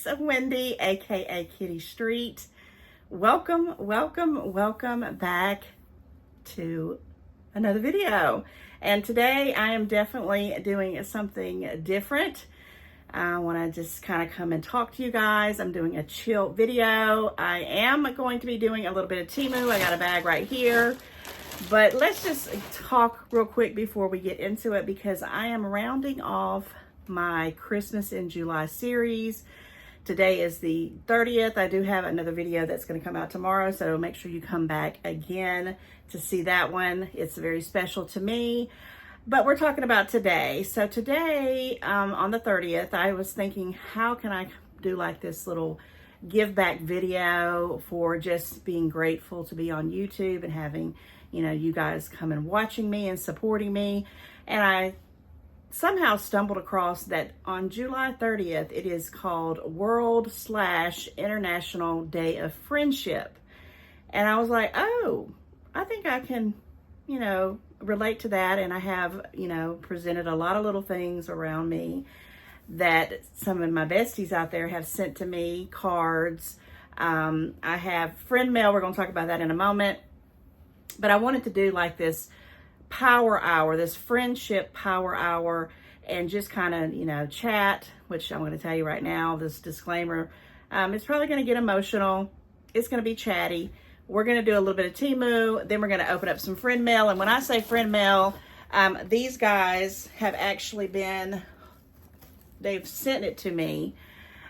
it's Wendy, aka Kitty Street. Welcome back to another video. And today I am definitely doing something different. I want to just kind of come and talk to you guys. I'm doing a chill video. I am going to be doing a little bit of Temu. I got a bag right here. But let's just talk real quick before we get into it, because I am rounding off my Christmas in July series. Today is the 30th. I do have another video that's going to come out tomorrow, so make sure you come back again to see that one. It's very special to me. But we're talking about today. So today, on the 30th, I was thinking, how can I do like this little give back video for just being grateful to be on YouTube and having, you know, you guys come and watching me and supporting me. And I somehow stumbled across that on July 30th, it is called World/International Day of Friendship. And I was like, oh, I think I can, you know, relate to that. And I have, you know, presented a lot of little things around me that some of my besties out there have sent to me, cards. I have friend mail. We're going to talk about that in a moment. But I wanted to do like this power hour, this friendship power hour, and just kind of, you know, chat, which I'm going to tell you right now, this disclaimer, it's probably going to get emotional. It's going to be chatty. We're going to do a little bit of Temu, then we're going to open up some friend mail. And when I say friend mail, these guys have actually been, they've sent it to me,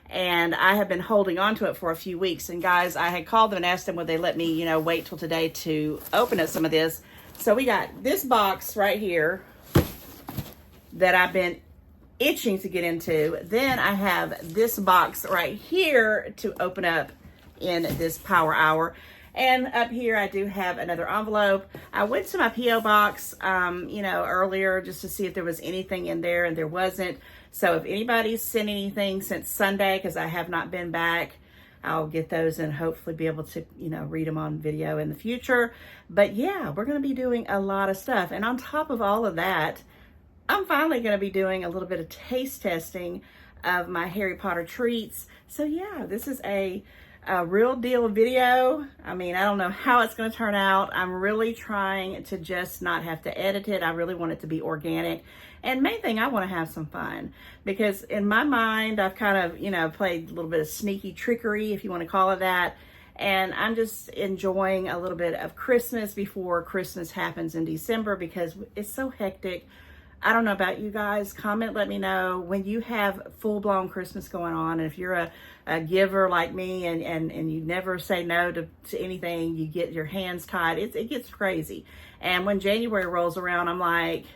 and I have been holding on to it for a few weeks. And guys, I had called them and asked them would they let me, you know, wait till today to open up some of this. So we got this box right here that I've been itching to get into. Then I have this box right here to open up in this power hour. And up here I do have another envelope. I went to my P.O. box, you know, earlier just to see if there was anything in there, and there wasn't. So if anybody's sent anything since Sunday, because I have not been back, I'll get those and hopefully be able to, you know, read them on video in the future. But yeah, we're going to be doing a lot of stuff. And on top of all of that, I'm finally going to be doing a little bit of taste testing of my Harry Potter treats. So yeah, this is a real deal video. I mean, I don't know how it's going to turn out. I'm really trying to just not have to edit it. I really want it to be organic. And main thing, I want to have some fun, because in my mind, I've kind of, you know, played a little bit of sneaky trickery, if you want to call it that. And I'm just enjoying a little bit of Christmas before Christmas happens in December, because it's so hectic. I don't know about you guys. Comment, let me know when you have full-blown Christmas going on. And if you're a giver like me and you never say no to anything, you get your hands tied. It gets crazy. And when January rolls around, I'm like,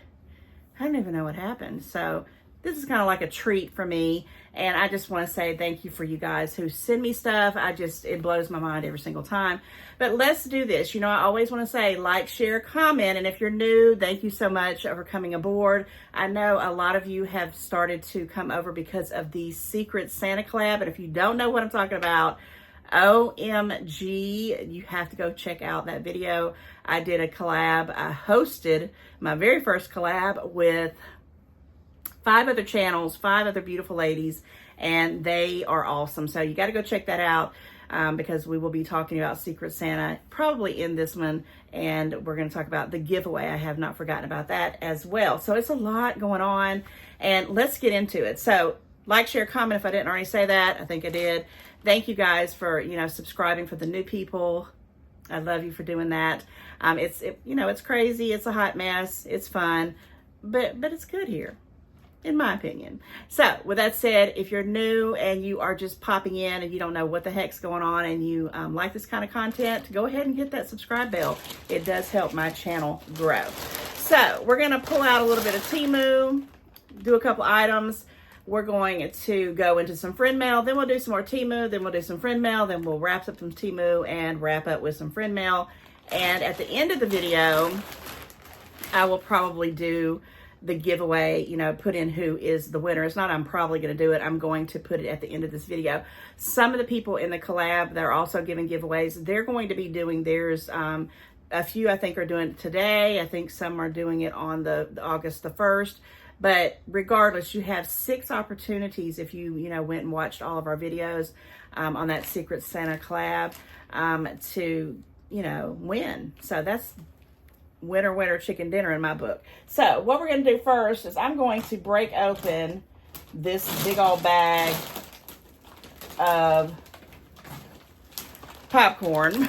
I don't even know what happened. So this is kind of like a treat for me. And I just want to say thank you for you guys who send me stuff. It blows my mind every single time. But let's do this. You know, I always want to say like, share, comment. And if you're new, thank you so much for coming aboard. I know a lot of you have started to come over because of the Secret Santa Collab. And if you don't know what I'm talking about, OMG, you have to go check out that video. I did a collab. I hosted my very first collab with 5 other channels, 5 other beautiful ladies, and they are awesome. So you got to go check that out, because we will be talking about Secret Santa probably in this one, and we're going to talk about the giveaway. I have not forgotten about that as well. So it's a lot going on, and let's get into it. So like, share, comment. If I didn't already say that, I think I did. Thank you guys for, you know, subscribing. For the new people, I love you for doing that. You know, it's crazy. It's a hot mess. It's fun, but it's good here, in my opinion. So with that said, if you're new and you are just popping in and you don't know what the heck's going on, and you like this kind of content, go ahead and hit that subscribe bell. It does help my channel grow. So we're going to pull out a little bit of Temu, do a couple items. We're going to go into some friend mail, then we'll do some more Temu, then we'll do some friend mail, then we'll wrap up some Temu and wrap up with some friend mail. And at the end of the video, I will probably do the giveaway, you know, put in who is the winner. It's not I'm probably going to do it. I'm going to put it at the end of this video. Some of the people in the collab, they're also giving giveaways. They're going to be doing theirs. A few, I think, are doing it today. I think some are doing it on the August the 1st. But regardless, you have 6 opportunities if you, went and watched all of our videos on that Secret Santa collab to, win. So that's winner, winner, chicken dinner in my book. So what we're going to do first is I'm going to break open this big old bag of popcorn.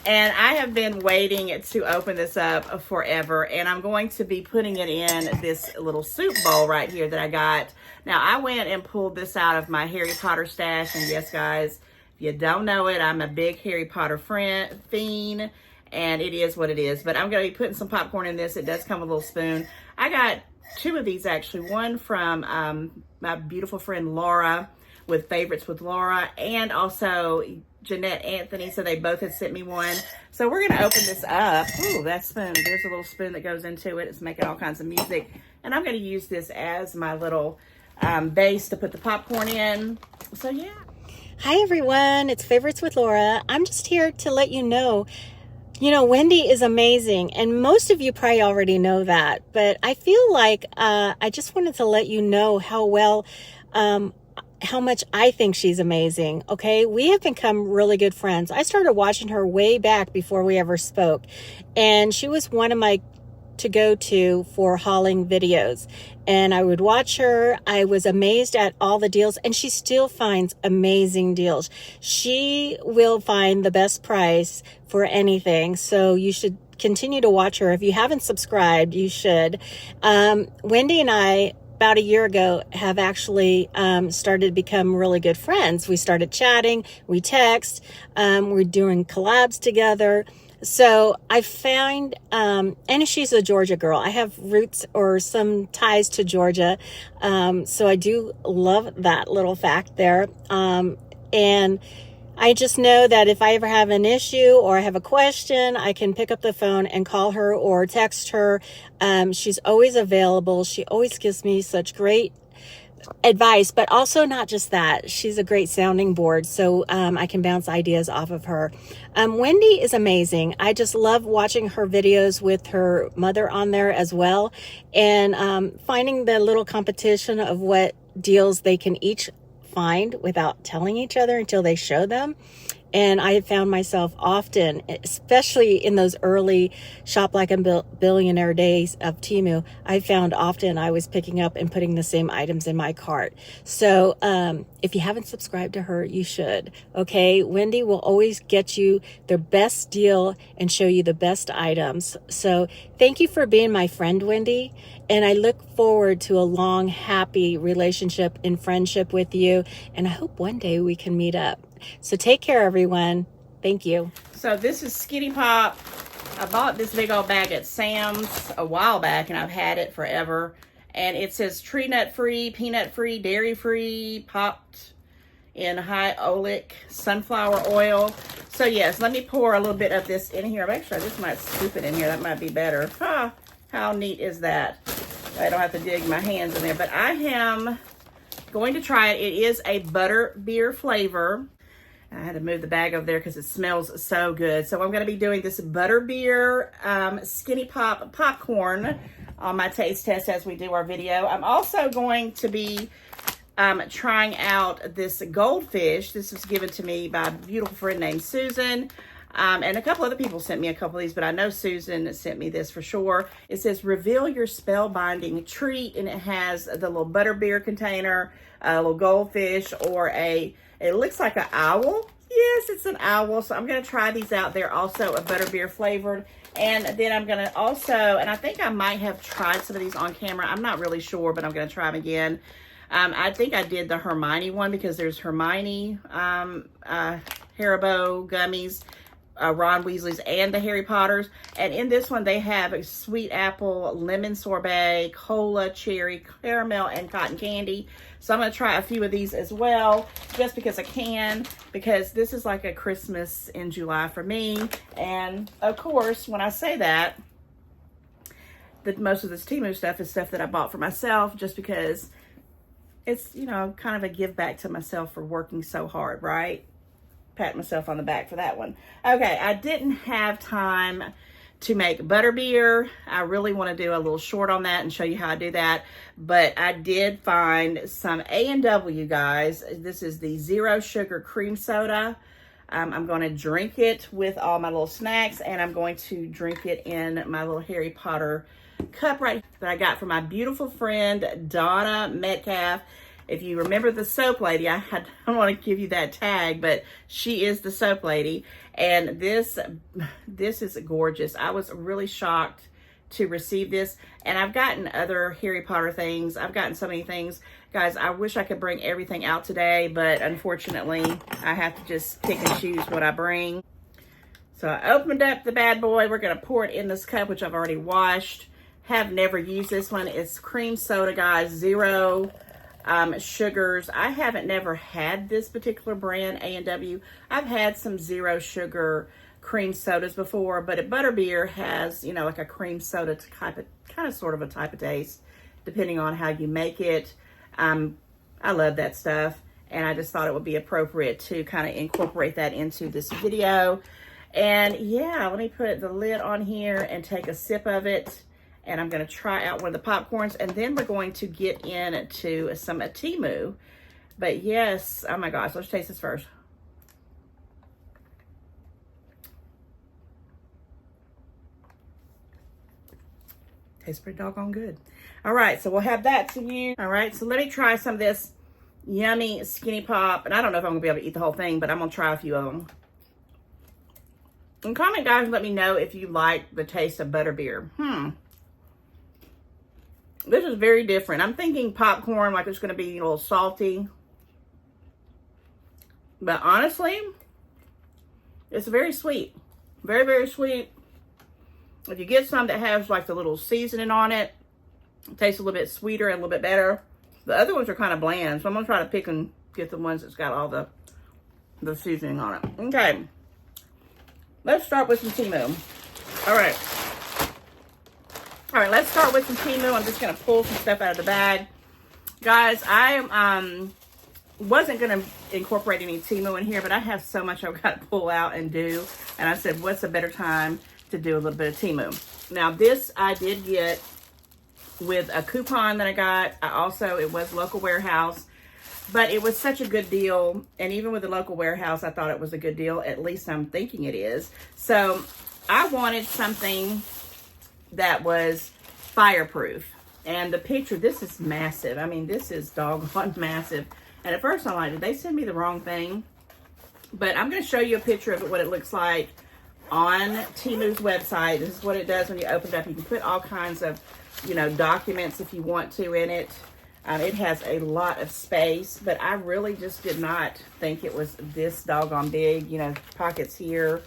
And I have been waiting to open this up forever, and I'm going to be putting it in this little soup bowl right here that I got. Now, I went and pulled this out of my Harry Potter stash, and yes, guys, if you don't know it, I'm a big Harry Potter fiend, and it is what it is. But I'm going to be putting some popcorn in this. It does come with a little spoon. I got 2 of these, actually. One from my beautiful friend Laura with Favorites with Laura, and also Jeanette Anthony, so they both had sent me one. So we're going to open this up. Ooh, that spoon. There's a little spoon that goes into it. It's making all kinds of music. And I'm going to use this as my little base to put the popcorn in. So, yeah. Hi, everyone. It's Favorites with Laura. I'm just here to let you know, Wendy is amazing. And most of you probably already know that. But I feel like I just wanted to let you know how much I think she's amazing. Okay. We have become really good friends. I started watching her way back before we ever spoke. And she was one of my to-go-to for hauling videos. And I would watch her. I was amazed at all the deals, and she still finds amazing deals. She will find the best price for anything. So you should continue to watch her. If you haven't subscribed, you should. Wendy and I, about a year ago, have actually started to become really good friends. We started chatting, we text, we're doing collabs together. So I find, and she's a Georgia girl. I have roots or some ties to Georgia. So I do love that little fact there. And I just know that if I ever have an issue or I have a question, I can pick up the phone and call her or text her. She's always available. She always gives me such great advice, but also not just that. She's a great sounding board, so I can bounce ideas off of her. Wendy is amazing. I just love watching her videos with her mother on there as well, and finding the little competition of what deals they can each find without telling each other until they show them. And I found myself often, especially in those early Shop Like a Billionaire days of Temu, I found often I was picking up and putting the same items in my cart. So if you haven't subscribed to her, you should. Okay, Wendy will always get you the best deal and show you the best items. So thank you for being my friend, Wendy. And I look forward to a long, happy relationship and friendship with you. And I hope one day we can meet up. So take care, everyone. Thank you. So this is Skinny Pop. I bought this big old bag at Sam's a while back, and I've had it forever. And it says tree nut free, peanut free, dairy free, popped in high oleic sunflower oil. So yes, let me pour a little bit of this in here. Actually, I just might scoop it in here. That might be better. Huh, how neat is that? I don't have to dig my hands in there. But I am going to try it. It is a butter beer flavor. I had to move the bag over there because it smells so good. So I'm going to be doing this butterbeer Skinny Pop popcorn on my taste test as we do our video. I'm also going to be trying out this goldfish. This was given to me by a beautiful friend named Susan. And a couple other people sent me a couple of these, but I know Susan sent me this for sure. It says, reveal your spellbinding treat, and it has the little butterbeer container, a little goldfish, or it looks like an owl. Yes, it's an owl. So I'm going to try these out. They're also a butterbeer flavored. And then I'm going to also, and I think I might have tried some of these on camera. I'm not really sure, but I'm going to try them again. I think I did the Hermione one because there's Hermione Haribo gummies, Ron Weasley's, and the Harry Potters. And in this one, they have a sweet apple, lemon sorbet, cola, cherry, caramel, and cotton candy. So I'm going to try a few of these as well, just because I can, because this is like a Christmas in July for me. And of course, when I say that, most of this Temu stuff is stuff that I bought for myself, just because it's, kind of a give back to myself for working so hard, right? Pat myself on the back for that one. Okay, I didn't have time to make butterbeer. I really want to do a little short on that and show you how I do that. But I did find some A&W, guys. This is the zero sugar cream soda. I'm going to drink it with all my little snacks, and I'm going to drink it in my little Harry Potter cup right that I got from my beautiful friend, Donna Metcalf. If you remember the soap lady, I don't want to give you that tag, but she is the soap lady. And this is gorgeous. I was really shocked to receive this. And I've gotten other Harry Potter things. I've gotten so many things. Guys, I wish I could bring everything out today, but unfortunately, I have to just pick and choose what I bring. So I opened up the bad boy. We're going to pour it in this cup, which I've already washed. Have never used this one. It's cream soda, guys. Zero sugars. I haven't never had this particular brand, A&W. I've had some zero sugar cream sodas before, but at butterbeer has, you know, like a cream soda type of, kind of sort of a type of taste, depending on how you make it. I love that stuff, and I just thought it would be appropriate to kind of incorporate that into this video. And yeah, let me put the lid on here and take a sip of it. And I'm going to try out one of the popcorns, and then we're going to get into some Temu. But yes, oh my gosh, let's taste this first. Tastes pretty doggone good. All right, so we'll have that to you. All right, so let me try some of this yummy Skinny Pop. And I don't know if I'm going to be able to eat the whole thing, but I'm going to try a few of them. And comment, guys, and let me know if you like the taste of butterbeer. This is very different. I'm thinking popcorn, like it's going to be a little salty. But honestly, it's very sweet. Very, very sweet. If you get some that has like the little seasoning on it, it tastes a little bit sweeter and a little bit better. The other ones are kind of bland, so I'm going to try to pick and get the ones that's got all the seasoning on it. Okay. Let's start with some Temu. All right. All right, let's start with some Temu. I'm just going to pull some stuff out of the bag. Guys, I wasn't going to incorporate any Temu in here, but I have so much I've got to pull out and do. And I said, what's a better time to do a little bit of Temu? Now, this I did get with a coupon that I got. It was local warehouse, but it was such a good deal. And even with the local warehouse, I thought it was a good deal. At least I'm thinking it is. So I wanted something that was fireproof. And the picture, this is massive. I mean, this is doggone massive. And at first I'm like, did they send me the wrong thing? But I'm going to show you a picture of it, what it looks like on Temu's website. This is what it does when you open it up. You can put all kinds of, you know, documents if you want to in it. It has a lot of space, but I really just did not think it was this doggone big. You know, pockets here.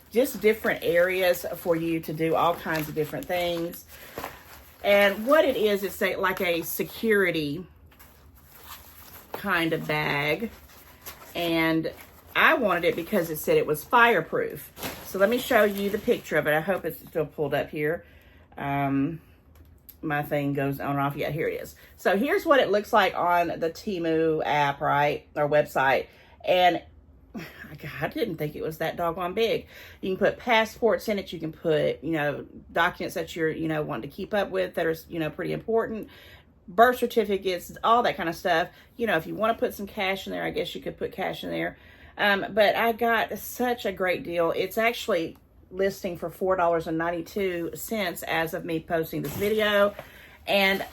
Just different areas for you to do all kinds of different things. And what it is, it's like a security kind of bag. And I wanted it because it said it was fireproof. So let me show you the picture of it. I hope it's still pulled up here. My thing goes on and off. Yeah, here it is. So here's what it looks like on the Temu app, right? Or website. And I didn't think it was that doggone big. You can put passports in it. You can put, you know, documents that you're, you know, wanting to keep up with that are, you know, pretty important. Birth certificates, all that kind of stuff. You know, if you want to put some cash in there, I guess you could put cash in there. But I got such a great deal. It's actually listing for $4.92 as of me posting this video. And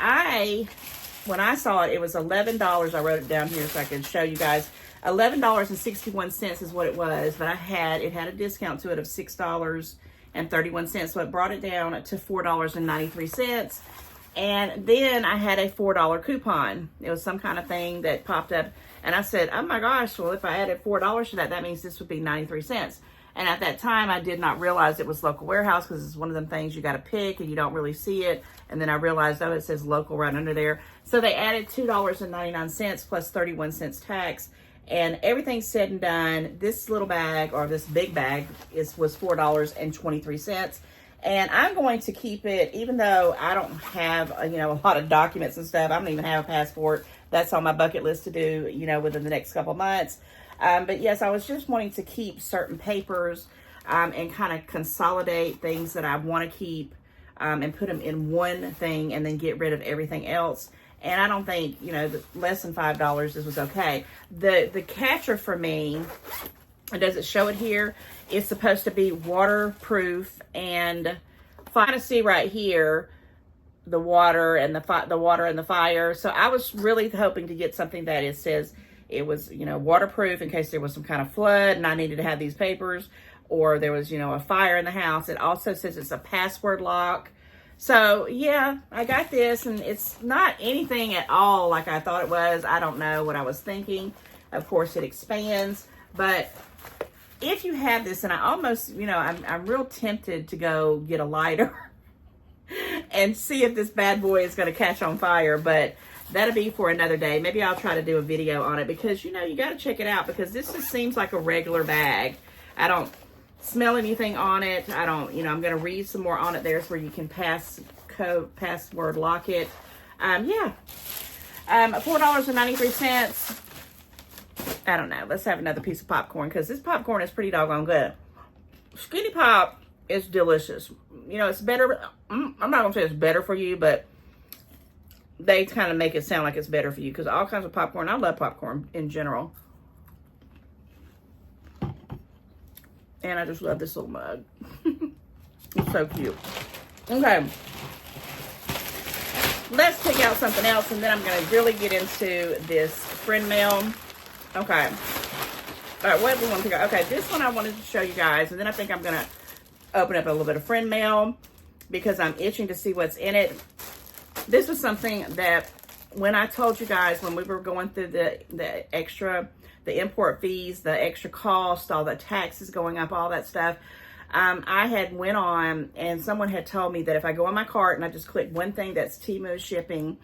when I saw it, it was $11. I wrote it down here so I can show you guys. $11.61 is what it was, but it had a discount to it of $6.31, so it brought it down to $4.93. And then I had a $4 coupon. It was some kind of thing that popped up, and I said, oh my gosh, well, if I added $4 to that, that means this would be 93 cents. And at that time, I did not realize it was local warehouse, because it's one of them things you got to pick and you don't really see it. And then I realized, oh, it says local right under there. So they added $2.99 plus 31 cents tax. And everything said and done, this little bag, or this big bag, was $4.23. And I'm going to keep it, even though I don't have, you know, a lot of documents and stuff. I don't even have a passport. That's on my bucket list to do, you know, within the next couple months. But yes, I was just wanting to keep certain papers. and kind of consolidate things that I want to keep and put them in one thing and then get rid of everything else. And I don't think, you know, less than $5, this was okay. The catcher for me, does it show it here? It's supposed to be waterproof, and kind of see right here the water and the fire. So I was really hoping to get something that it says it was, you know, waterproof in case there was some kind of flood and I needed to have these papers, or there was, you know, a fire in the house. It also says it's a password lock. So yeah, I got this, and it's not anything at all like I thought it was. I don't know what I was thinking. Of course, it expands, but if you have this, and I almost, you know, I'm real tempted to go get a lighter and see if this bad boy is going to catch on fire, but that'll be for another day. Maybe I'll try to do a video on it, because, you know, you got to check it out, because this just seems like a regular bag. I don't smell anything on it. I don't, you know, I'm going to read some more on it. There's where you can password lock it. Yeah. $4.93. I don't know. Let's have another piece of popcorn, because this popcorn is pretty doggone good. Skinny Pop is delicious. You know, it's better. I'm not going to say it's better for you, but they kind of make it sound like it's better for you, because all kinds of popcorn. I love popcorn in general. And I just love this little mug. It's so cute. Okay. Let's pick out something else, and then I'm going to really get into this friend mail. Okay. All right, what do we want to pick out? Okay, this one I wanted to show you guys, and then I think I'm going to open up a little bit of friend mail, because I'm itching to see what's in it. This was something that when I told you guys, when we were going through the import fees, the extra cost, all the taxes going up, all that stuff, I had went on, and someone had told me that if I go on my cart and I just click one thing that's Temu shipping,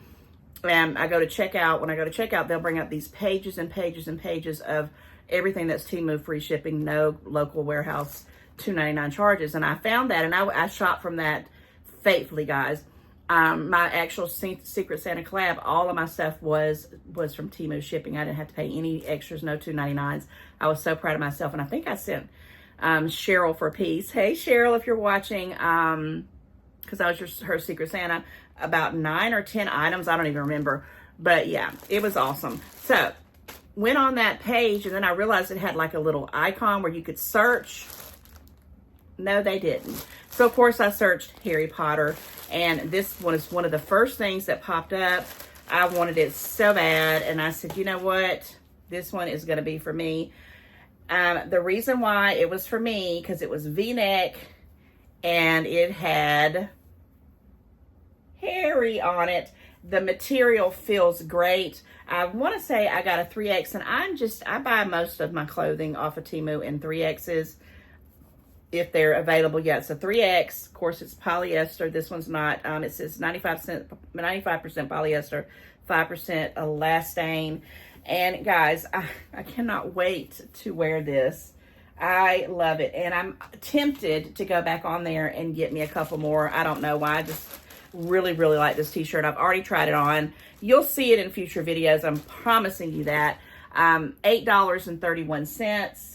and I go to checkout, when I go to checkout, they'll bring up these pages and pages and pages of everything that's Temu free shipping, no local warehouse $2.99 charges. And I found that, and I shop from that faithfully, guys. My actual Secret Santa Collab, all of my stuff was from Temu shipping. I didn't have to pay any extras, no $2.99s. I was so proud of myself, and I think I sent Cheryl for a piece. Hey, Cheryl, if you're watching, because I was her Secret Santa, about 9 or 10 items. I don't even remember, but yeah, it was awesome. So went on that page, and then I realized it had like a little icon where you could search. No, they didn't. So of course I searched Harry Potter, and this one is one of the first things that popped up. I wanted it so bad, and I said, you know what? This one is going to be for me. The reason why it was for me, because it was V-neck, and it had Harry on it. The material feels great. I want to say I got a 3X, and I buy most of my clothing off of Temu in 3Xs. If they're available. Yeah, it's a 3X. Of course, it's polyester. This one's not. It says 95% polyester, 5% elastane. And guys, I cannot wait to wear this. I love it. And I'm tempted to go back on there and get me a couple more. I don't know why. I just really, really like this t-shirt. I've already tried it on. You'll see it in future videos. I'm promising you that. $8.31.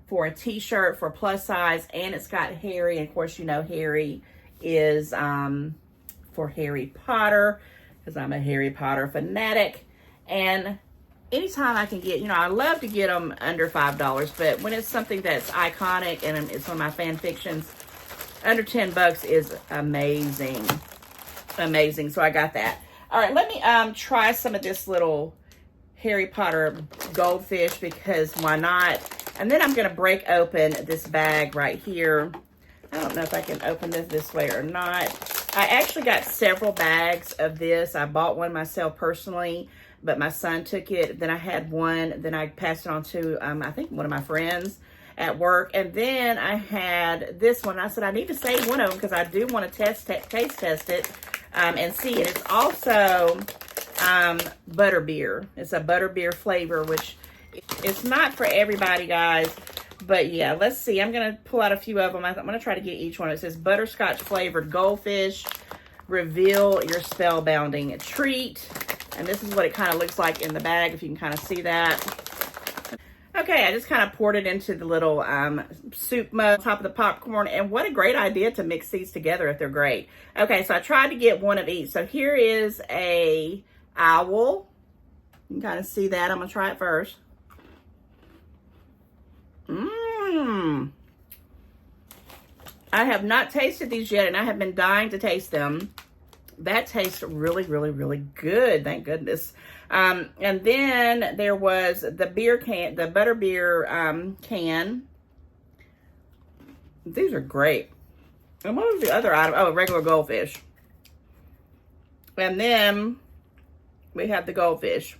For a t-shirt for plus size, and it's got Harry, and of course you know Harry is for Harry Potter, because I'm a Harry Potter fanatic. And anytime I can get, you know, I love to get them under $5, but when it's something that's iconic and it's one of my fan fictions, under $10 is amazing. Amazing. So I got that. All right, let me try some of this little Harry Potter goldfish, because why not? And then I'm going to break open this bag right here. I don't know if I can open this way or not. I actually got several bags of this. I bought one myself personally, but my son took it. Then I had one. Then I passed it on to, I think, one of my friends at work. And then I had this one. I said, I need to save one of them, because I do want to taste test it and see it. It's also butterbeer. It's a butterbeer flavor, which it's not for everybody, guys. But yeah, let's see. I'm going to pull out a few of them. I'm going to try to get each one. It says butterscotch flavored goldfish. Reveal your spellbounding treat. And this is what it kind of looks like in the bag, if you can kind of see that. Okay, Okay, I just kind of poured it into the little soup mug on top of the popcorn. And what a great idea to mix these together if they're great. Okay, so I tried to get one of each. So here is a owl. You can kind of see that. I'm going to try it first. Mmm. I have not tasted these yet, and I have been dying to taste them. That tastes really, really, really good. Thank goodness. And then there was the beer can, the butterbeer can. These are great. And what was the other item? Oh, regular goldfish. And then we have the goldfish,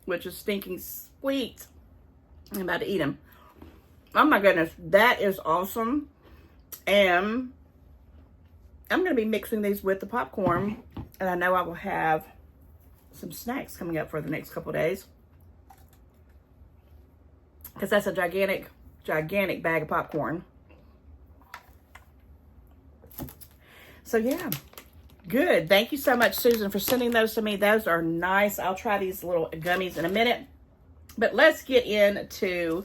which is stinking sweet. I'm about to eat them. Oh my goodness, that is awesome. And I'm going to be mixing these with the popcorn. And I know I will have some snacks coming up for the next couple days. Because that's a gigantic, gigantic bag of popcorn. So yeah, good. Thank you so much, Susan, for sending those to me. Those are nice. I'll try these little gummies in a minute. But let's get into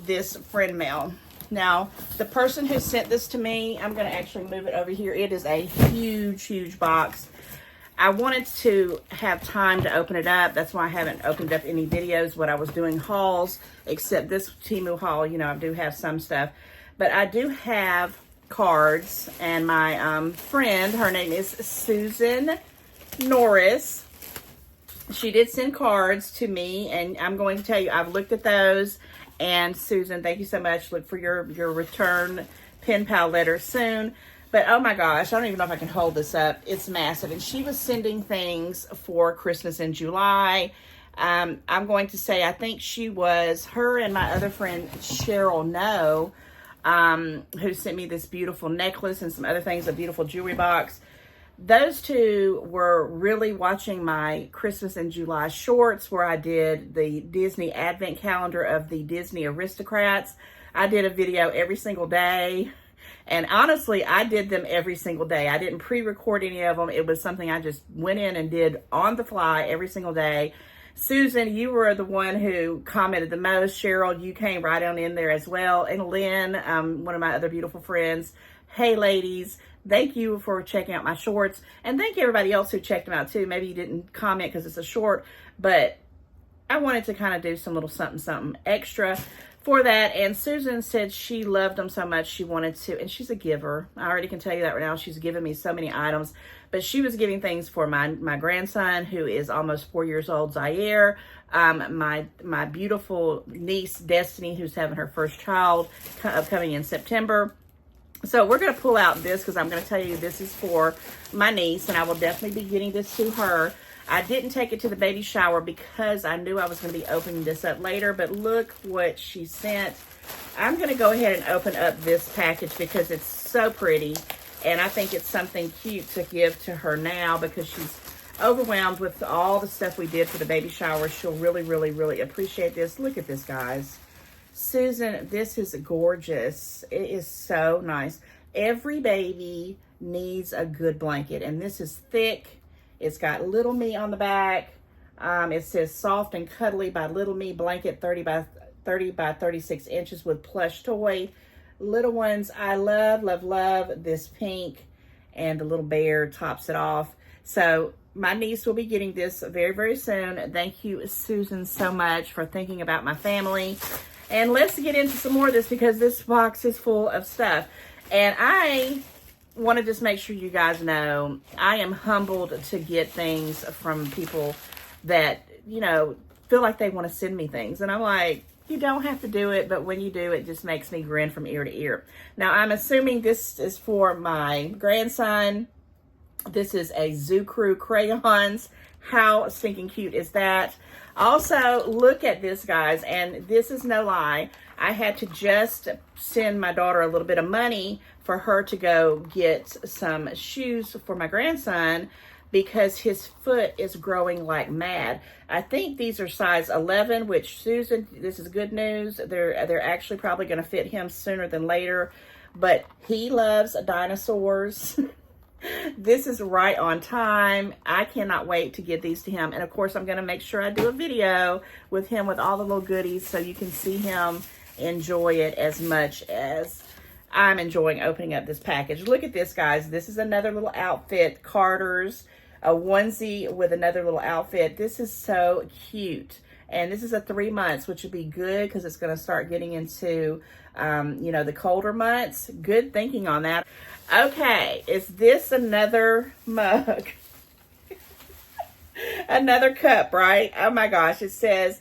this friend mail. Now, the person who sent this to me, I'm going to actually move it over here. It is a huge, huge box. I wanted to have time to open it up. That's why I haven't opened up any videos when I was doing hauls, except this Temu haul. You know, I do have some stuff. But I do have cards, and my friend, her name is Susan Norris. She did send cards to me, and I'm going to tell you, I've looked at those. And Susan, thank you so much. Look for your return pen pal letter soon. But oh my gosh, I don't even know if I can hold this up. It's massive. And she was sending things for Christmas in July. I'm going to say, I think she was, her and my other friend, Cheryl No, who sent me this beautiful necklace and some other things, a beautiful jewelry box. Those two were really watching my Christmas in July shorts where I did the Disney Advent calendar of the Disney Aristocrats. I did a video every single day. And honestly, I did them every single day. I didn't pre-record any of them. It was something I just went in and did on the fly every single day. Susan, you were the one who commented the most. Cheryl, you came right on in there as well. And Lynn, one of my other beautiful friends. Hey, ladies. Thank you for checking out my shorts. And thank you everybody else who checked them out too. Maybe you didn't comment because it's a short, but I wanted to kind of do some little something extra for that. And Susan said she loved them so much she wanted to, and she's a giver. I already can tell you that right now. She's given me so many items, but she was giving things for my grandson, who is almost 4 years old, Zaire. My beautiful niece, Destiny, who's having her first child coming in September. So we're going to pull out this because I'm going to tell you this is for my niece, and I will definitely be getting this to her. I didn't take it to the baby shower because I knew I was going to be opening this up later, but look what she sent. I'm going to go ahead and open up this package because it's so pretty, and I think it's something cute to give to her now because she's overwhelmed with all the stuff we did for the baby shower. She'll really, really, really appreciate this. Look at this, guys. Susan, this is gorgeous. It is so nice. Every baby needs a good blanket, and this is thick. It's got Little Me on the back. It says soft and cuddly by Little Me blanket, 30 by 36 inches with plush toy. Little ones, I love, love, love this pink, and the little bear tops it off. So my niece will be getting this very, very soon. Thank you, Susan, so much for thinking about my family. And let's get into some more of this because this box is full of stuff. And I want to just make sure you guys know I am humbled to get things from people that, you know, feel like they want to send me things. And I'm like, you don't have to do it, but when you do, it just makes me grin from ear to ear. Now, I'm assuming this is for my grandson. This is a Zoo Crew crayons. How stinking cute is that? Also, look at this, guys, and this is no lie. I had to just send my daughter a little bit of money for her to go get some shoes for my grandson because his foot is growing like mad. I think these are size 11, which, Susan, this is good news. They're actually probably going to fit him sooner than later, but he loves dinosaurs. This is right on time. I cannot wait to give these to him. And of course, I'm going to make sure I do a video with him with all the little goodies so you can see him enjoy it as much as I'm enjoying opening up this package. Look at this, guys. This is another little outfit, Carter's, a onesie with another little outfit. This is so cute. And this is a 3 months, which would be good because it's going to start getting into, you know, the colder months. Good thinking on that. Okay, is this another mug? Another cup, right? Oh my gosh, it says,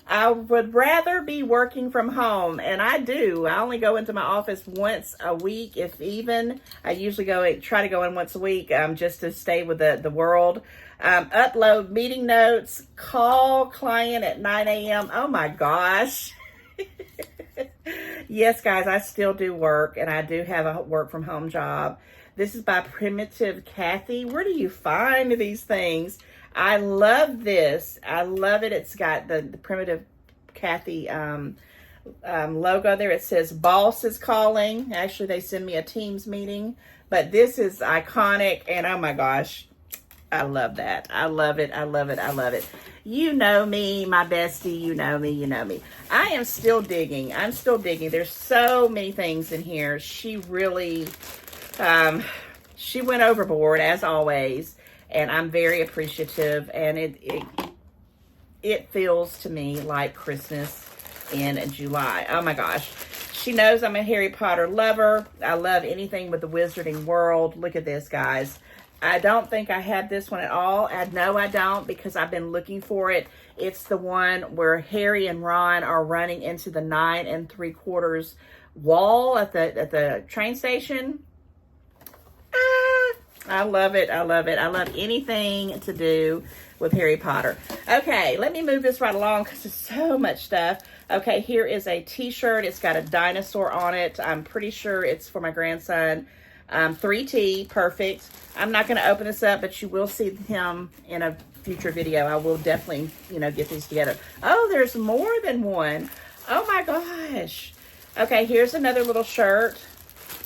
I would rather be working from home. And I do. I only go into my office once a week, if even. I usually try to go in once a week just to stay with the world. Upload meeting notes, call client at 9 a.m. Oh my gosh. Yes, guys, I still do work, and I do have a work from home job. This is by Primitive Kathy. Where do you find these things? I love this. I love it. It's got the Primitive Kathy logo there. It says boss is calling. Actually, they send me a Teams meeting, but this is iconic, and oh my gosh, I love that. I love it. I love it. I love it. You know me, my bestie. You know me. You know me. I am still digging. I'm still digging. There's so many things in here. She really, she went overboard as always, and I'm very appreciative. And it feels to me like Christmas in July. Oh my gosh. She knows I'm a Harry Potter lover. I love anything with the Wizarding World. Look at this, guys. I don't think I have this one at all. I know I don't because I've been looking for it. It's the one where Harry and Ron are running into the 9 3/4 wall at the train station. I love it. I love it. I love anything to do with Harry Potter. Okay, let me move this right along because there's so much stuff. Okay, here is a t-shirt. It's got a dinosaur on it. I'm pretty sure it's for my grandson. 3T, perfect. I'm not going to open this up, but you will see him in a future video. I will definitely, you know, get these together. Oh, there's more than one. Oh my gosh. Okay, here's another little shirt.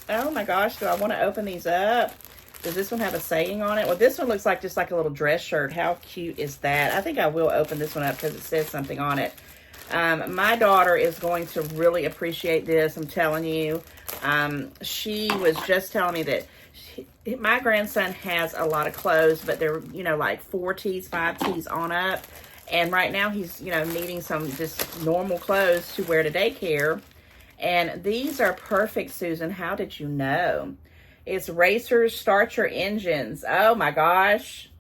Oh my gosh, do I want to open these up? Does this one have a saying on it? Well, this one looks like just like a little dress shirt. How cute is that? I think I will open this one up because it says something on it. My daughter is going to really appreciate this, I'm telling you. She was just telling me that my grandson has a lot of clothes, but they're, you know, like 4Ts, 5Ts on up. And right now he's, you know, needing some just normal clothes to wear to daycare. And these are perfect, Susan. How did you know? It's Racers Start Your Engines. Oh my gosh.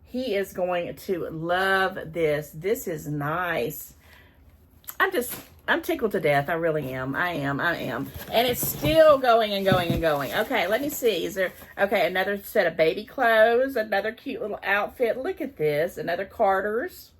He is going to love this. This is nice. I'm tickled to death. I really am. I am. And it's still going and going and going. Okay, let me see. Is there, okay, another set of baby clothes, another cute little outfit. Look at this. Another Carter's.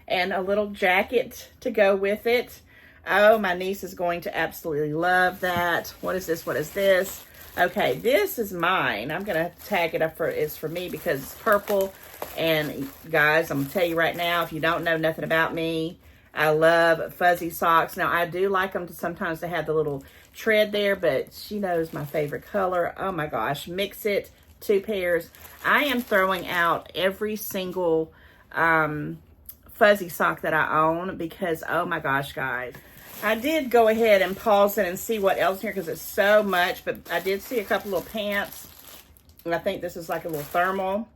And a little jacket to go with it. Oh, my niece is going to absolutely love that. What is this? What is this? Okay, this is mine. I'm going to tag it up for, it's for me because it's purple. And guys, I'm going to tell you right now, if you don't know nothing about me, I love fuzzy socks. Now, I do like them to sometimes to have the little tread there, but she knows my favorite color. Oh my gosh, mix it, 2 pairs. I am throwing out every single fuzzy sock that I own because, oh my gosh, guys. I did go ahead and pause it and see what else here because it's so much, but I did see a couple little pants. And I think this is like a little thermal.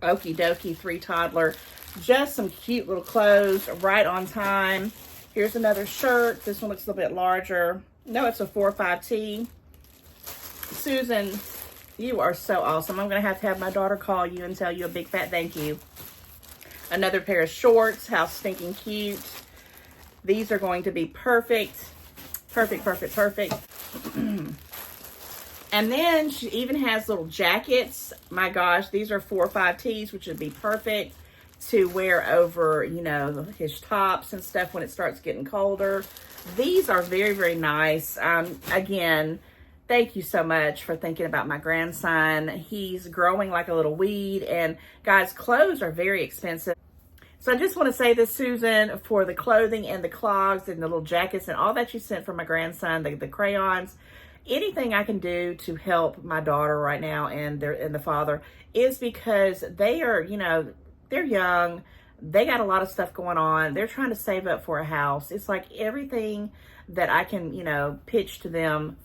Okie dokie, 3 toddler. Just some cute little clothes right on time. Here's another shirt. This one looks a little bit larger. No, it's a 4 or 5T. Susan, you are so awesome. I'm going to have my daughter call you and tell you a big fat thank you. Another pair of shorts. How stinking cute. These are going to be perfect. Perfect, perfect, perfect. And then she even has little jackets. My gosh, these are 4 or 5Ts, which would be perfect to wear over, you know, his tops and stuff when it starts getting colder. These are very, very nice. Again, thank you so much for thinking about my grandson. He's growing like a little weed. And guys, clothes are very expensive. So I just want to say this, Susan, for the clothing and the clogs and the little jackets and all that you sent for my grandson, the crayons, anything I can do to help my daughter right now and the father is because they are, you know, they're young. They got a lot of stuff going on. They're trying to save up for a house. It's like everything that I can, you know, pitch to them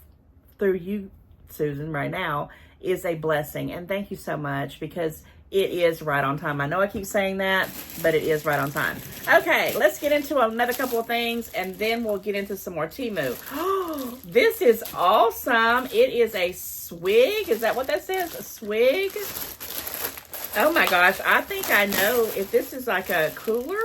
through you, Susan, right now is a blessing. And thank you so much, because it is right on time. I know I keep saying that, but it is right on time. Okay, let's get into another couple of things, and then we'll get into some more Temu. Oh, this is awesome. It is a swig. Is that what that says? A swig? Oh my gosh, I think I know if this is like a cooler.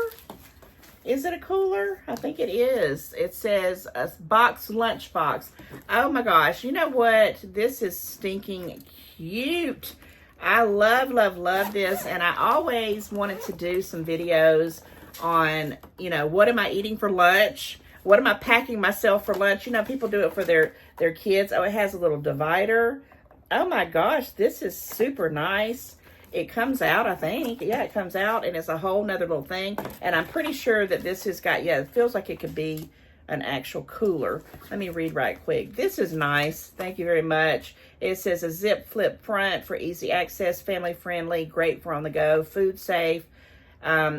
Is it a cooler? I think it is. It says a box, lunch box. Oh my gosh, you know what? This is stinking cute. I love, love, love this. And I always wanted to do some videos on, you know, what am I eating for lunch? What am I packing myself for lunch? You know, people do it for their kids. Oh, it has a little divider. Oh my gosh, this is super nice. It comes out, I think. Yeah, it comes out, and it's a whole nother little thing. And I'm pretty sure that this has got, yeah, it feels like it could be an actual cooler. Let me read right quick. This is nice. Thank you very much. It says a zip flip front for easy access, family friendly, great for on the go, food safe.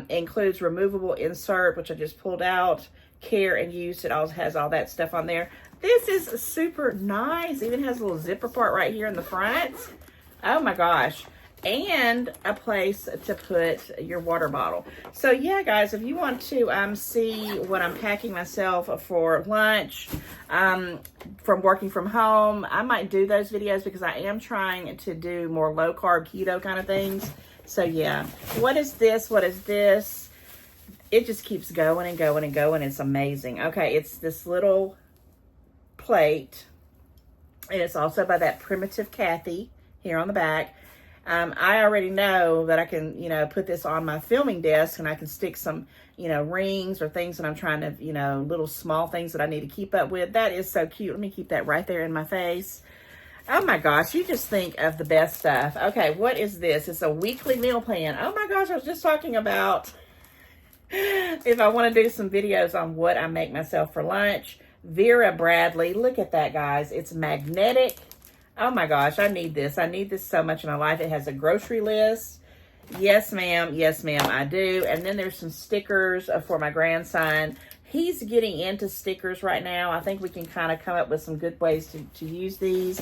Includes removable insert, which I just pulled out, care and use. It also has all that stuff on there. This is super nice. Even has a little zipper part right here in the front. Oh my gosh. And a place to put your water bottle. So yeah, guys, if you want to see what I'm packing myself for lunch from working from home, I might do those videos because I am trying to do more low carb keto kind of things. So yeah, what is this? What is this? It just keeps going and going and going. It's amazing. Okay, it's this little plate, and it's also by that Primitive Kathy here on the back. I already know that I can, you know, put this on my filming desk, and I can stick some, you know, rings or things that I'm trying to, you know, little small things that I need to keep up with. That is so cute. Let me keep that right there in my face. Oh my gosh, you just think of the best stuff. Okay, what is this? It's a weekly meal plan. Oh my gosh, I was just talking about if I want to do some videos on what I make myself for lunch. Vera Bradley, look at that, guys. It's magnetic. Oh my gosh, I need this. I need this so much in my life. It has a grocery list. Yes, ma'am. Yes, ma'am, I do. And then there's some stickers for my grandson. He's getting into stickers right now. I think we can kind of come up with some good ways to use these.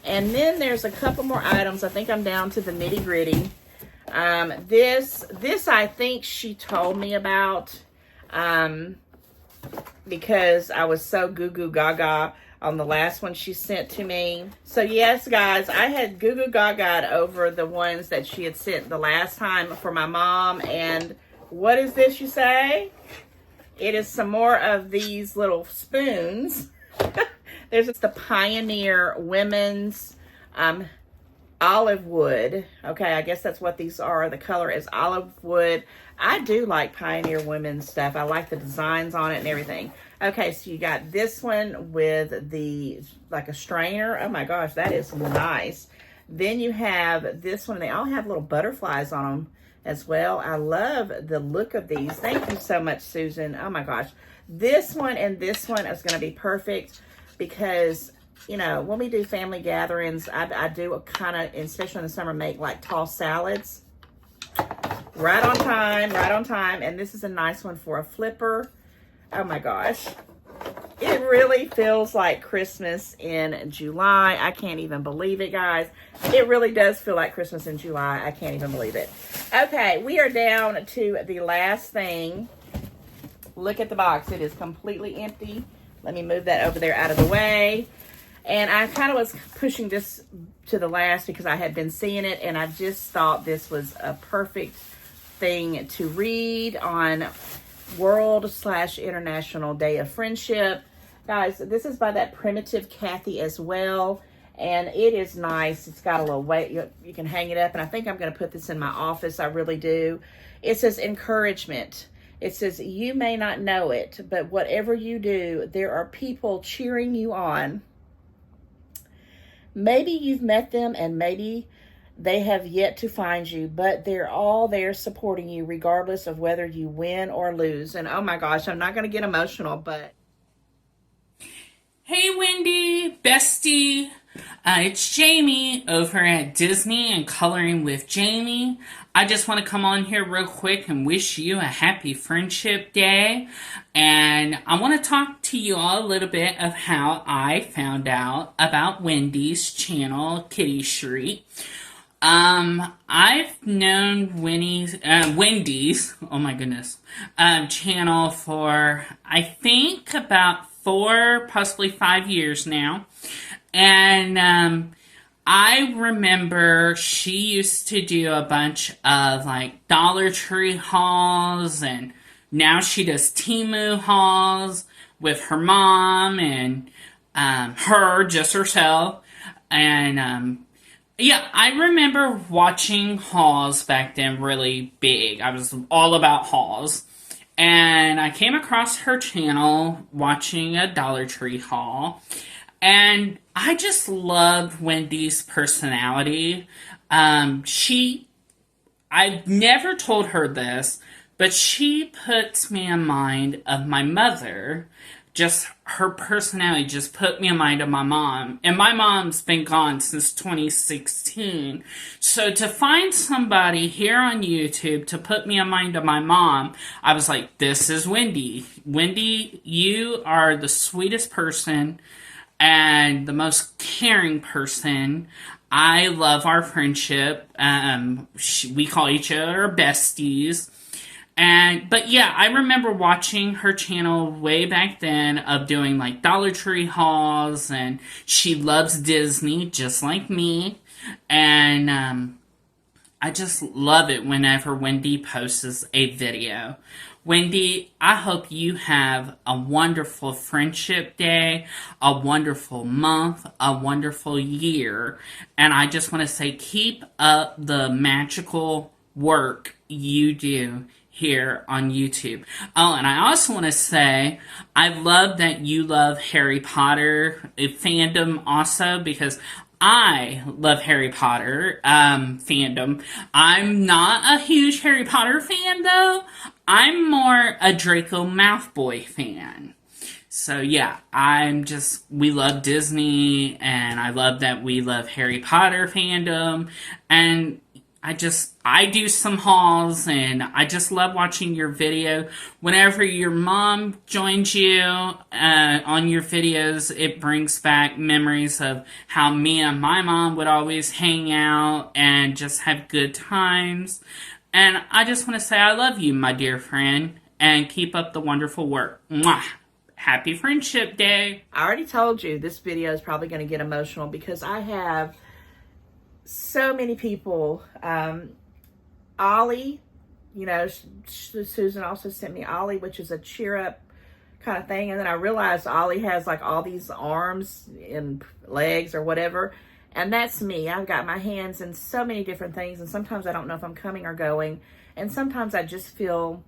And then there's a couple more items. I think I'm down to the nitty gritty. This I think she told me about because I was so goo goo gaga on the last one she sent to me. So yes, guys, I had goo goo gaga over the ones that she had sent the last time for my mom. And what is this, you say? It is some more of these little spoons. There's the Pioneer Women's olive wood. Okay, I guess that's what these are. The color is olive wood. I do like Pioneer Women's stuff. I like the designs on it and everything. Okay, so you got this one with the, like a strainer. Oh my gosh, that is nice. Then you have this one. They all have little butterflies on them as well. I love the look of these. Thank you so much, Susan. Oh my gosh. This one and this one is going to be perfect because, you know, when we do family gatherings, I do a kind of, especially in the summer, make like tossed salads. Right on time, right on time. And this is a nice one for a flipper. Oh my gosh. It really feels like Christmas in July. I can't even believe it, guys. It really does feel like Christmas in July. I can't even believe it. Okay, we are down to the last thing. Look at the box. It is completely empty. Let me move that over there out of the way. And I kind of was pushing this to the last because I had been seeing it, and I just thought this was a perfect thing to read on World/International Day of Friendship. Guys, this is by that Primitive Kathy as well, and it is nice. It's got a little weight. You can hang it up, and I think I'm going to put this in my office. I really do. It says encouragement. It says, you may not know it, but whatever you do, there are people cheering you on. Maybe you've met them, and maybe they have yet to find you, but they're all there supporting you regardless of whether you win or lose. And oh my gosh, I'm not going to get emotional, but Hey Wendy, bestie. It's Jamie over at Disney and Coloring with Jamie. I just want to come on here real quick and wish you a happy Friendship Day. And I want to talk to you all a little bit of how I found out about Wendy's channel, Kitty Shriek. I've known Wendy's, oh my goodness, channel for, I think, about 4, possibly 5 years now. And, I remember she used to do a bunch of, like, Dollar Tree hauls, and now she does Temu hauls with her mom and, just herself. And, yeah, I remember watching hauls back then really big. I was all about hauls. And I came across her channel watching a Dollar Tree haul. And I just loved Wendy's personality. I've never told her this, but she puts me in mind of my mother. Just her personality just put me in mind of my mom. And my mom's been gone since 2016. So to find somebody here on YouTube to put me in mind of my mom, I was like, this is Wendy. Wendy, you are the sweetest person and the most caring person. I love our friendship. We call each other besties. But yeah, I remember watching her channel way back then of doing like Dollar Tree hauls, and she loves Disney just like me. And I just love it whenever Wendy posts a video. Wendy, I hope you have a wonderful Friendship Day, a wonderful month, a wonderful year. And I just want to say, keep up the magical work you do here on YouTube. Oh, and I also want to say, I love that you love Harry Potter fandom also, because I love Harry Potter fandom. I'm not a huge Harry Potter fan, though. I'm more a Draco Malfoy fan. So yeah, we love Disney, and I love that we love Harry Potter fandom, and I do some hauls, and I just love watching your video. Whenever your mom joins you on your videos, it brings back memories of how me and my mom would always hang out and just have good times. And I just want to say I love you, my dear friend, and keep up the wonderful work. Mwah! Happy Friendship Day! I already told you this video is probably going to get emotional because I have so many people. Ollie, Susan also sent me Ollie, which is a cheer up kind of thing. And then I realized Ollie has like all these arms and legs or whatever. And that's me. I've got my hands in so many different things. And sometimes I don't know if I'm coming or going. And sometimes I just feel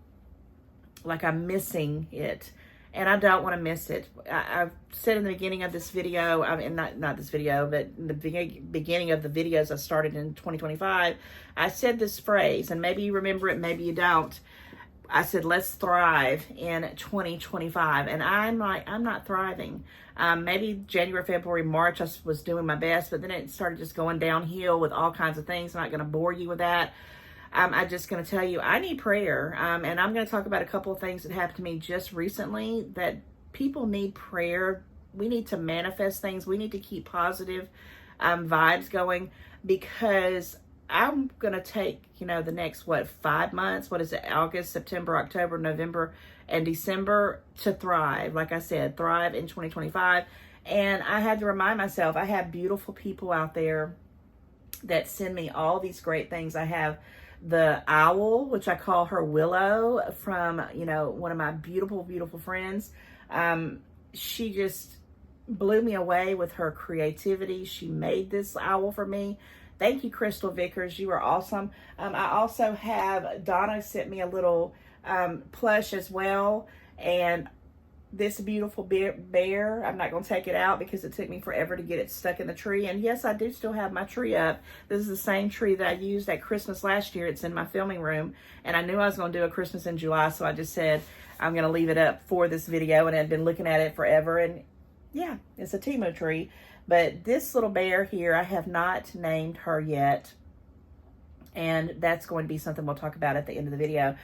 like I'm missing it. And I don't want to miss it. I've said in the beginning of this video, not this video, but in the beginning of the videos I started in 2025, I said this phrase, and maybe you remember it, maybe you don't. I said, let's thrive in 2025. And I'm not thriving. Maybe January, February, March, I was doing my best, but then it started just going downhill with all kinds of things. I'm not going to bore you with that. I'm just going to tell you, I need prayer. And I'm going to talk about a couple of things that happened to me just recently that people need prayer. We need to manifest things. We need to keep positive vibes going, because I'm going to take, the next, 5 months? What is it? August, September, October, November, and December to thrive. Like I said, thrive in 2025. And I had to remind myself, I have beautiful people out there that send me all these great things. I have the owl, which I call her Willow, from, one of my beautiful, beautiful friends. She just blew me away with her creativity. She made this owl for me. Thank you, Crystal Vickers. You are awesome. I also have Donna sent me a little plush as well. And this beautiful bear, I'm not going to take it out because it took me forever to get it stuck in the tree. And yes, I do still have my tree up. This is the same tree that I used at Christmas last year. It's in my filming room. And I knew I was going to do a Christmas in July, so I just said I'm going to leave it up for this video. And I've been looking at it forever. And Yeah, it's a Temu tree. But this little bear here, I have not named her yet. And that's going to be something we'll talk about at the end of the video.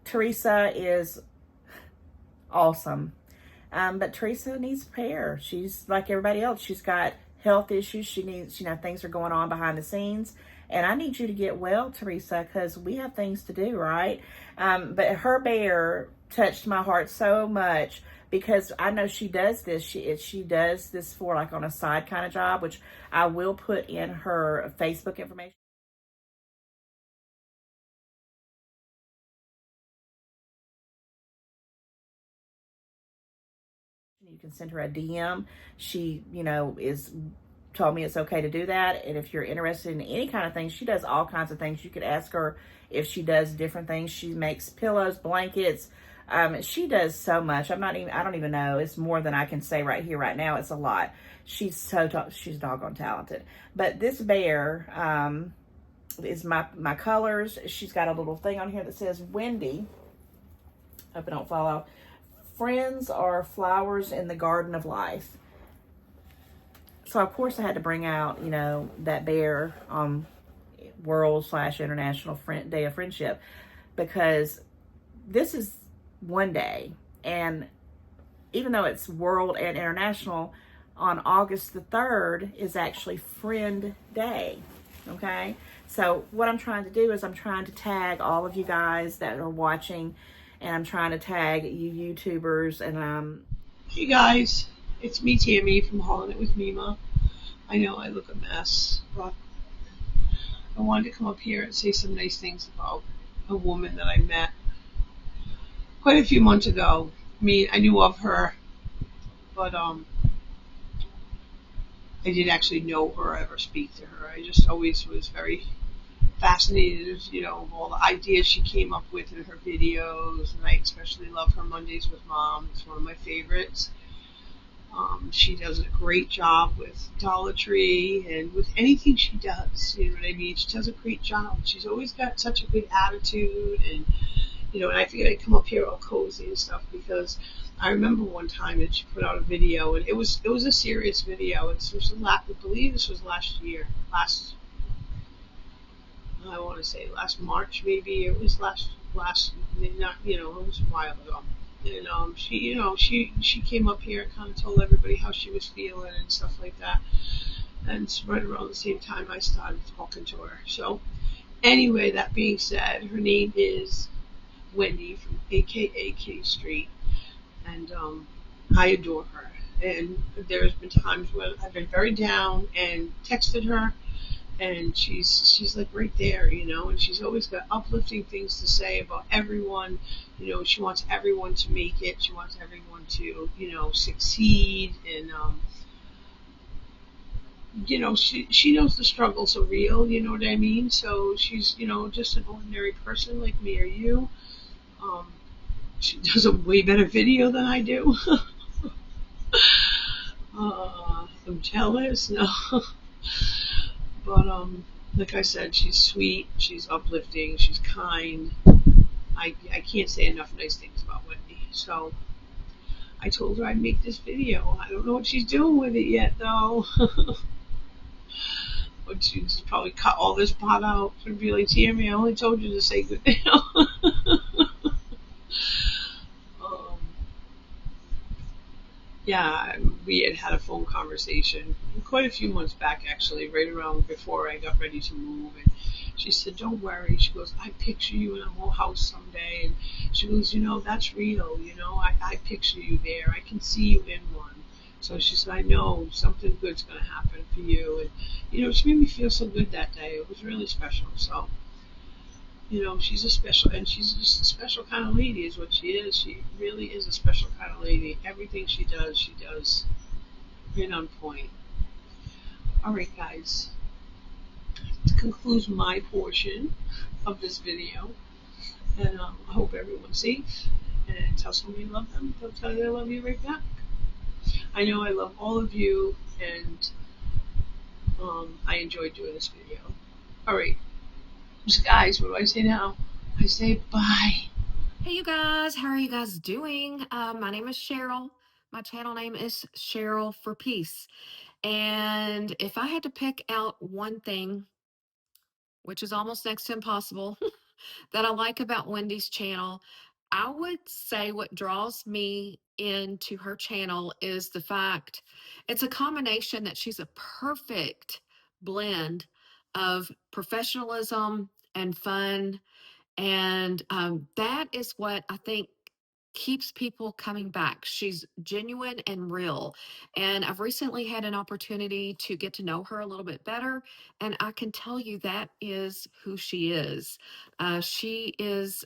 Teresa is awesome. But Teresa needs prayer. She's like everybody else. She's got health issues. She needs, things are going on behind the scenes. And I need you to get well, Teresa, because we have things to do, right? But her bear touched my heart so much because I know she does this. She does this for like on a side kind of job, which I will put in her Facebook information. You can send her a DM. She, is told me it's okay to do that. And if you're interested in any kind of things, she does all kinds of things. You could ask her if she does different things. She makes pillows, blankets. She does so much. I don't even know. It's more than I can say right here, right now. It's a lot. She's she's doggone talented. But this bear, is my colors. She's got a little thing on here that says Wendy. Hope I don't fall off. Friends are flowers in the garden of life. So of course I had to bring out, that bear on World/International Day of Friendship, because this is one day, and even though it's World and International, on August the 3rd is actually Friend Day. Okay, so what I'm trying to do is I'm trying to tag all of you guys that are watching, and I'm trying to tag you YouTubers. And Hey guys, it's me, Tammy, from Hauling It with Mima. I know I look a mess, but I wanted to come up here and say some nice things about a woman that I met quite a few months ago. I mean, I knew of her, but I didn't actually know her or ever speak to her. I just always was very fascinated, of all the ideas she came up with in her videos, and I especially love her Mondays with Mom. It's one of my favorites. She does a great job with Dollar Tree and with anything she does. You know what I mean? She does a great job. She's always got such a good attitude, and and I figured I'd come up here all cozy and stuff because I remember one time that she put out a video, and it was a serious video. I believe this was last year. I want to say last March, maybe. It was last, not, it was a while ago. And she came up here and kind of told everybody how she was feeling and stuff like that. And it's right around the same time I started talking to her. So anyway, that being said, her name is Wendy from AKA Kitty Street, and I adore her. And there's been times when I've been very down and texted her, and she's like right there, and she's always got uplifting things to say about everyone. She wants everyone to make it. She wants everyone to, succeed, and she knows the struggles are real, you know what I mean? So she's, just an ordinary person like me or you. She does a way better video than I do. I'm jealous, no. But like I said, she's sweet, she's uplifting, she's kind. I can't say enough nice things about Wendy. So I told her I'd make this video. I don't know what she's doing with it yet, though. But she's probably cut all this part out and be like, Tammy, I only told you to say good. Yeah, we had a phone conversation quite a few months back, actually, right around before I got ready to move. And she said, don't worry. She goes, I picture you in a whole house someday. And she goes, that's real. I picture you there. I can see you in one. So she said, I know something good's going to happen for you. And, she made me feel so good that day. It was really special. So, she's she's just a special kind of lady is what she is. She really is a special kind of lady. Everything she does right on point. Alright guys, that concludes my portion of this video. And I hope everyone's safe, and tell somebody you love them. They'll tell you they love you right back. I know I love all of you, and I enjoyed doing this video. Alright. Guys, what do I say now? I say bye. Hey you guys, how are you guys doing? My name is Cheryl. My channel name is Cheryl for Peace. And if I had to pick out one thing, which is almost next to impossible, that I like about Wendy's channel, I would say what draws me into her channel is the fact it's a combination that she's a perfect blend of professionalism and fun. And that is what I think keeps people coming back. She's genuine and real. And I've recently had an opportunity to get to know her a little bit better. And I can tell you that is who she is. She is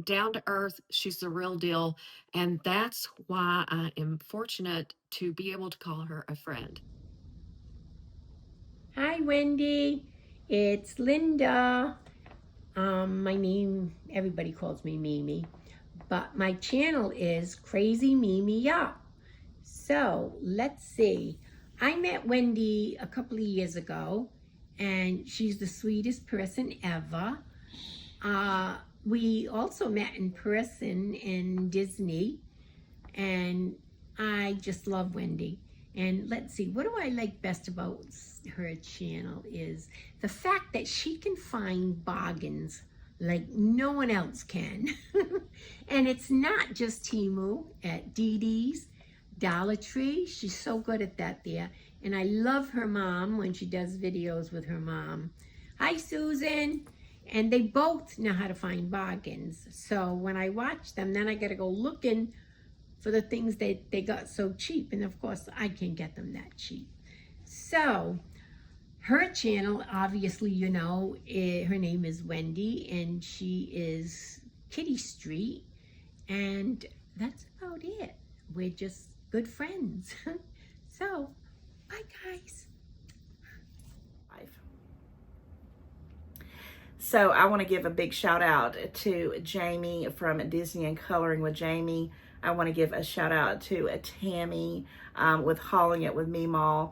down to earth. She's the real deal. And that's why I am fortunate to be able to call her a friend. Hi, Wendy. It's Linda. My name, everybody calls me Mimi, but my channel is Crazy Mimi Up. So let's see. I met Wendy a couple of years ago, and she's the sweetest person ever. We also met in person in Disney, and I just love Wendy. And let's see, what do I like best about her channel is the fact that she can find bargains like no one else can. And it's not just Temu, at Dee Dee's, Dollar Tree. She's so good at that there. And I love her mom when she does videos with her mom. Hi, Susan. And they both know how to find bargains. So when I watch them, then I gotta go looking for the things that they got so cheap. And of course, I can't get them that cheap. So her channel, obviously, you know, her name is Wendy, and she is Kitty Street. And that's about it. We're just good friends. So, bye, guys. So I want to give a big shout out to Jamie from Disney and Coloring with Jamie. I want to give a shout out to Tammy with Hauling It with Meemaw.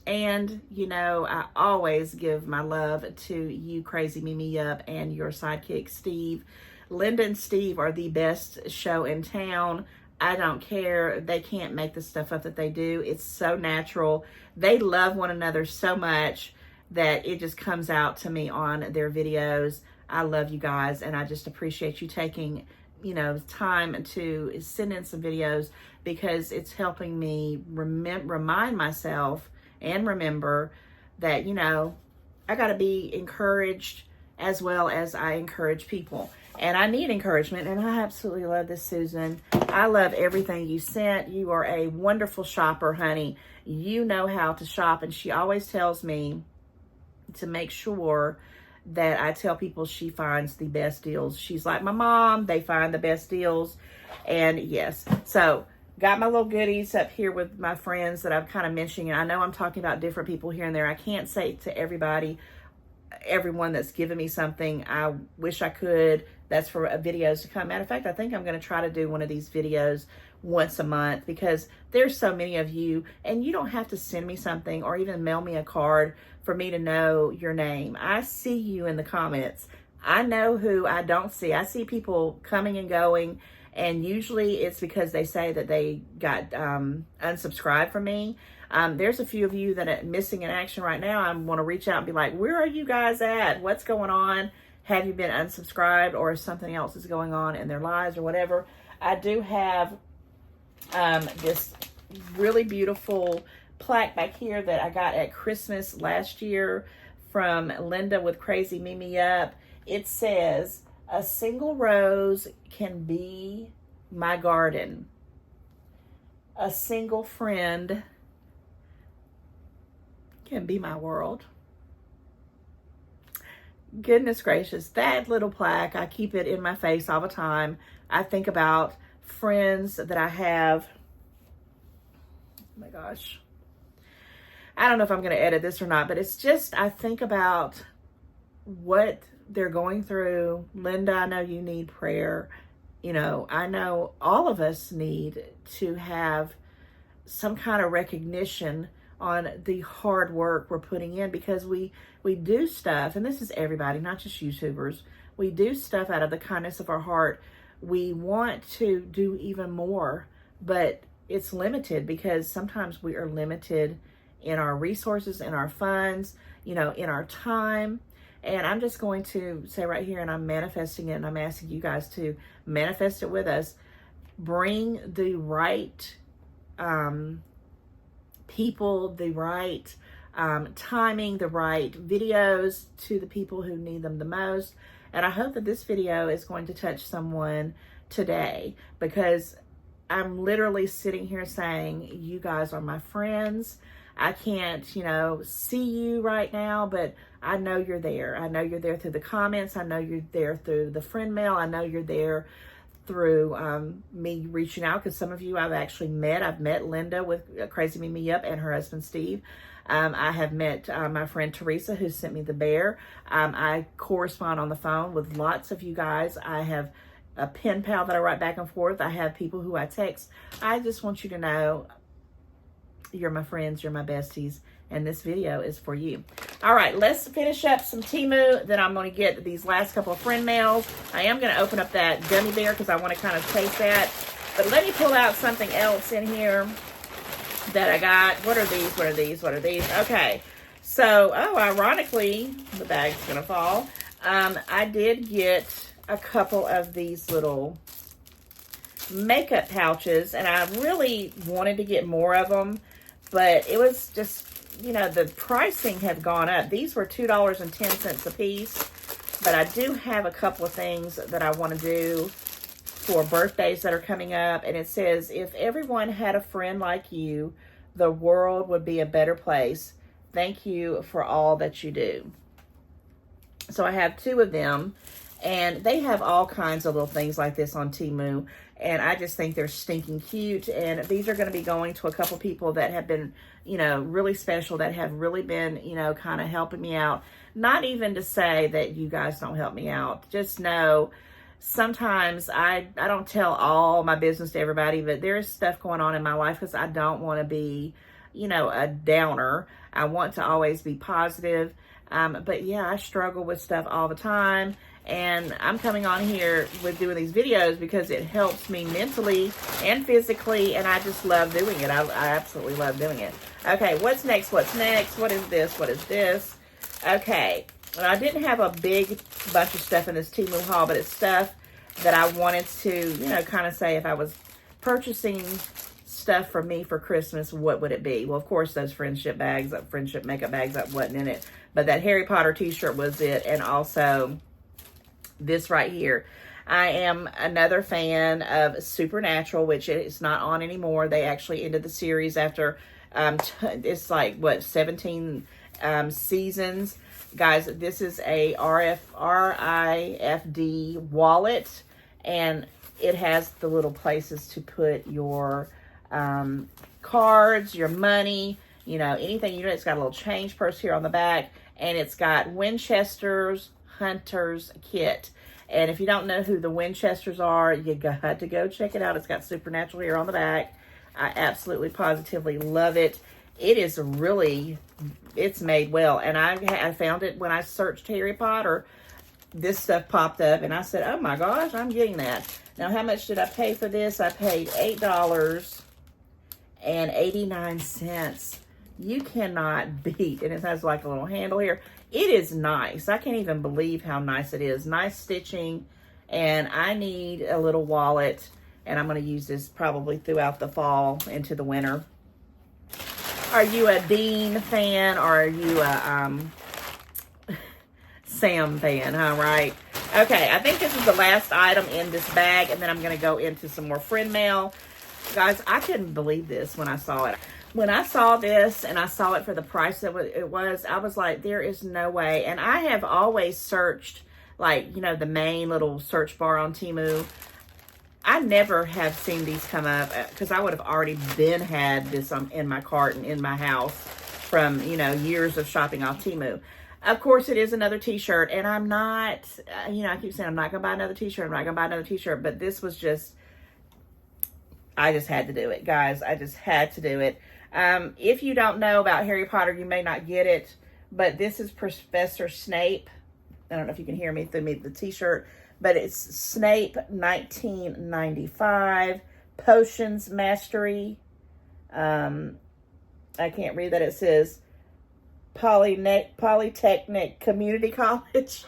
And, you know, I always give my love to you, Crazy Mimi Up, and your sidekick, Steve. Linda and Steve are the best show in town. I don't care. They can't make the stuff up that they do. It's so natural. They love one another so much that it just comes out to me on their videos. I love you guys, and I just appreciate you taking, you know, time to send in some videos, because it's helping me remind myself and remember that, you know, I got to be encouraged as well as I encourage people. And I need encouragement, and I absolutely love this, Susan. I love everything you sent. You are a wonderful shopper, honey. You know how to shop, and she always tells me to make sure that I tell people she finds the best deals. She's like my mom. They find the best deals. And yes, so got my little goodies up here with my friends that I'm kind of mentioning. And I know I'm talking about different people here and there. I can't say to everyone that's given me something. I wish I could. That's for videos to come. Matter of fact, I think I'm going to try to do one of these videos once a month, because there's so many of you, and you don't have to send me something or even mail me a card for me to know your name. I see you in the comments. I know who I don't see. I see people coming and going, and usually it's because they say that they got unsubscribed from me. There's a few of you that are missing in action right now. I want to reach out and be like, where are you guys at? What's going on? Have you been unsubscribed, or something else is going on in their lives or whatever? I do have this really beautiful plaque back here that I got at Christmas last year from Linda with Crazy Mimi Up. It says, "A single rose can be my garden. A single friend can be my world." Goodness gracious, that little plaque, I keep it in my face all the time. I think about friends that I have. Oh my gosh. I don't know if I'm going to edit this or not, but it's just, I think about what they're going through. Linda, I know you need prayer. You know, I know all of us need to have some kind of recognition on the hard work we're putting in, because we do stuff, and this is everybody, not just YouTubers. We do stuff out of the kindness of our heart. We want to do even more, but it's limited, because sometimes we are limited in our resources, in our funds, you know, in our time. And I'm just going to say right here, and I'm manifesting it, and I'm asking you guys to manifest it with us. Bring the right people, the right timing, the right videos to the people who need them the most. And I hope that this video is going to touch someone today, because I'm literally sitting here saying, you guys are my friends. I can't, you know, see you right now, but I know you're there. I know you're there through the comments. I know you're there through the friend mail. I know you're there through me reaching out, because some of you I've actually met. I've met Linda with Crazy Me Up and her husband Steve. I have met my friend Teresa, who sent me the bear. I correspond on the phone with lots of you guys. I have a pen pal that I write back and forth. I have people who I text. I just want you to know you're my friends, you're my besties, and this video is for you. All right, let's finish up some Temu. Then I'm going to get these last couple of friend mails. I am going to open up that gummy bear because I want to kind of taste that. But let me pull out something else in here that I got. What are these? What are these? What are these? Okay. So, oh, ironically, the bag's going to fall. I did get a couple of these little makeup pouches, and I really wanted to get more of them, but it was just, you know, the pricing had gone up. These were $2.10 a piece, but I do have a couple of things that I want to do for birthdays that are coming up, and it says, if everyone had a friend like you, the world would be a better place. Thank you for all that you do. So I have two of them, and they have all kinds of little things like this on Temu, and I just think they're stinking cute. And these are going to be going to a couple people that have been, you know, really special, that have really been, you know, kind of helping me out. Not even to say that you guys don't help me out. Just know sometimes I don't tell all my business to everybody, but there's stuff going on in my life because I don't want to be, you know, a downer. I want to always be positive. But yeah, I struggle with stuff all the time. And I'm coming on here with doing these videos because it helps me mentally and physically, and I just love doing it. I absolutely love doing it. Okay, what's next? What's next? What is this? What is this? Okay, well, I didn't have a big bunch of stuff in this Temu haul, but it's stuff that I wanted to, you know, kind of say if I was purchasing stuff for me for Christmas, what would it be? Well, of course, those friendship bags, friendship makeup bags, that wasn't in it. But that Harry Potter t-shirt was it, and also this right here. I am another fan of Supernatural, which is not on anymore. They actually ended the series after, it's like, what, 17 seasons. Guys, this is a RIFD wallet, and it has the little places to put your cards, your money, you know, anything. You know, it's got a little change purse here on the back, and it's got Winchester's Hunter's Kit. And if you don't know who the Winchesters are, you got to go check it out. It's got Supernatural here on the back. I absolutely positively love it. It is really, it's made well. And I found it when I searched Harry Potter. This stuff popped up, and I said, oh my gosh, I'm getting that. Now, how much did I pay for this? I paid $8.89. You cannot beat, and it has like a little handle here. It is nice. I can't even believe how nice it is. Nice stitching, and I need a little wallet, and I'm going to use this probably throughout the fall into the winter. Are you a Dean fan, or are you a Sam fan, huh, right? Okay, I think this is the last item in this bag, and then I'm going to go into some more friend mail. Guys, I couldn't believe this when I saw it. When I saw this and I saw it for the price that it was, I was like, there is no way. And I have always searched, like, you know, the main little search bar on Temu. I never have seen these come up because I would have already had this in my cart and in my house from, you know, years of shopping off Temu. Of course, it is another t-shirt, and I'm not, you know, I keep saying I'm not going to buy another t-shirt. I'm not going to buy another t-shirt, but this was just, I just had to do it, guys. I just had to do it. If you don't know about Harry Potter, you may not get it, but this is Professor Snape. I don't know if you can hear me through the t-shirt, but it's Snape 1995 Potions Mastery. I can't read that. It says Polytechnic Community College.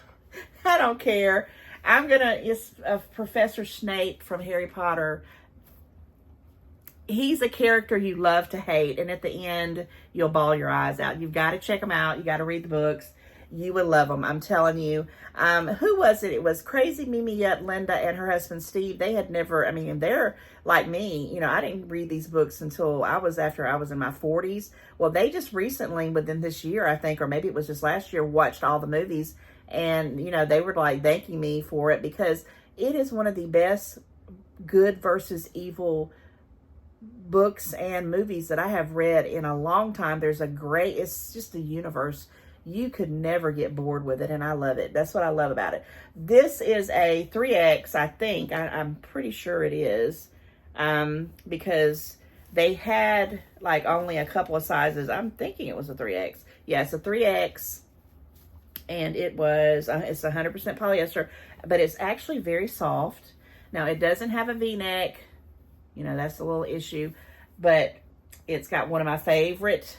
I don't care. It's Professor Snape from Harry Potter. He's a character you love to hate, and at the end, you'll bawl your eyes out. You've got to check them out. You got to read the books. You would love them, I'm telling you. Who was it? It was Crazy Mimi Linda and her husband Steve. They had never, I mean, they're like me. You know, I didn't read these books until after I was in my 40s. Well, they just recently, within this year, I think, or maybe it was just last year, watched all the movies. And, you know, they were like thanking me for it because it is one of the best good versus evil books and movies that I have read in a long time. It's just a universe. You could never get bored with it, and I love it. That's what I love about it. This is a 3X, I think. I'm pretty sure it is, because they had like only a couple of sizes. I'm thinking it was a 3X. Yeah, it's a 3X, and it's 100% polyester, but it's actually very soft. Now, it doesn't have a V-neck. You know, that's a little issue, but it's got one of my favorite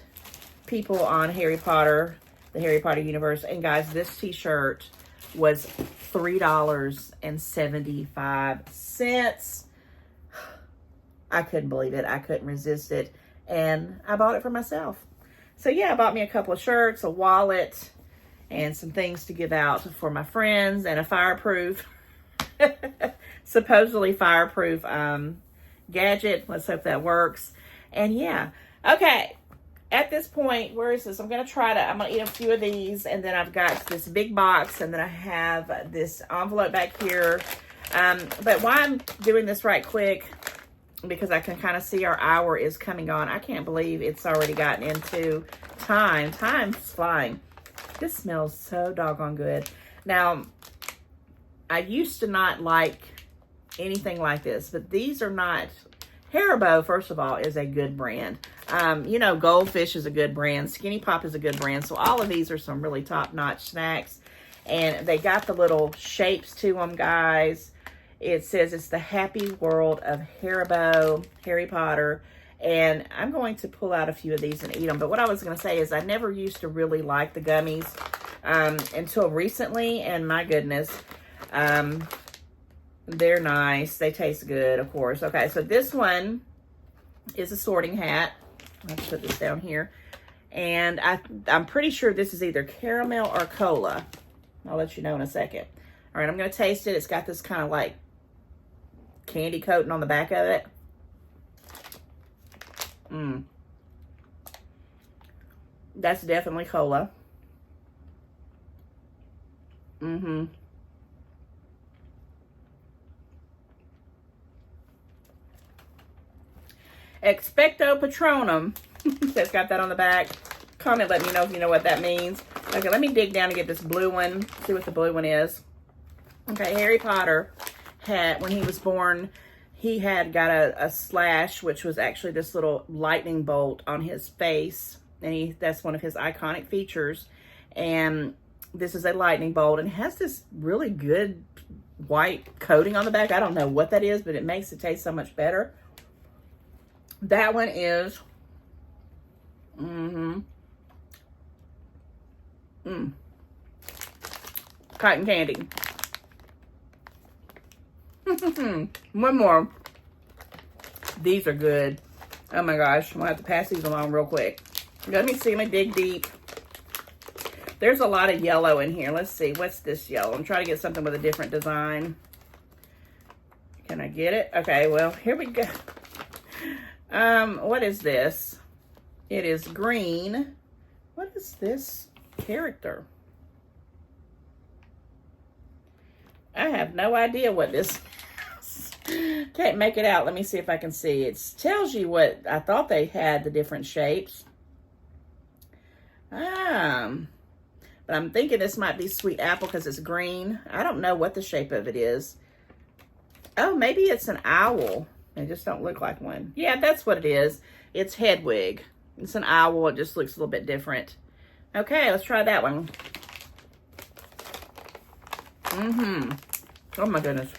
people on Harry Potter, the Harry Potter universe. And guys, this t-shirt was $3.75. I couldn't believe it. I couldn't resist it. And I bought it for myself. So yeah, I bought me a couple of shirts, a wallet, and some things to give out for my friends, and a fireproof, supposedly fireproof, gadget. Let's hope that works. And yeah, okay, at this point, where is this? I'm gonna eat a few of these, and then I've got this big box, and then I have this envelope back here. But why I'm doing this right quick, because I can kind of see our hour is coming on. I can't believe it's already gotten into time. Time's flying. This smells so doggone good. Now, I used to not like anything like this, but these are not. Haribo, first of all, is a good brand. You know, Goldfish is a good brand. Skinny Pop is a good brand. So all of these are some really top-notch snacks. And they got the little shapes to them, guys. It says it's the happy world of Haribo, Harry Potter. And I'm going to pull out a few of these and eat them. But what I was going to say is I never used to really like the gummies until recently. And my goodness, they're nice. They taste good, of course. Okay, so this one is a sorting hat. Let's put this down here. And I'm pretty sure this is either caramel or cola. I'll let you know in a second. All right, I'm going to taste it. It's got this kind of like candy coating on the back of it. That's definitely cola. Expecto Patronum. That's got that on the back. Comment, let me know if you know what that means. Okay, let me dig down and get this blue one. See what the blue one is. Okay, Harry Potter had, when he was born, he had got a slash, which was actually this little lightning bolt on his face. And that's one of his iconic features. And this is a lightning bolt, and it has this really good white coating on the back. I don't know what that is, but it makes it taste so much better. That one is, cotton candy. One more. These are good. Oh my gosh, I'm gonna have to pass these along real quick. Let me see, let me dig deep. There's a lot of yellow in here. Let's see, what's this yellow? I'm trying to get something with a different design. Can I get it? Okay, well, here we go. What is this? It is green. What is this character? I have no idea what this is. Can't make it out. Let me see if I can see. It tells you what, I thought they had the different shapes. But I'm thinking this might be sweet apple because it's green. I don't know what the shape of it is. Oh, maybe it's an owl. They just don't look like one. Yeah, that's what it is. It's Hedwig. It's an owl. It just looks a little bit different. Okay, let's try that one. Oh my goodness.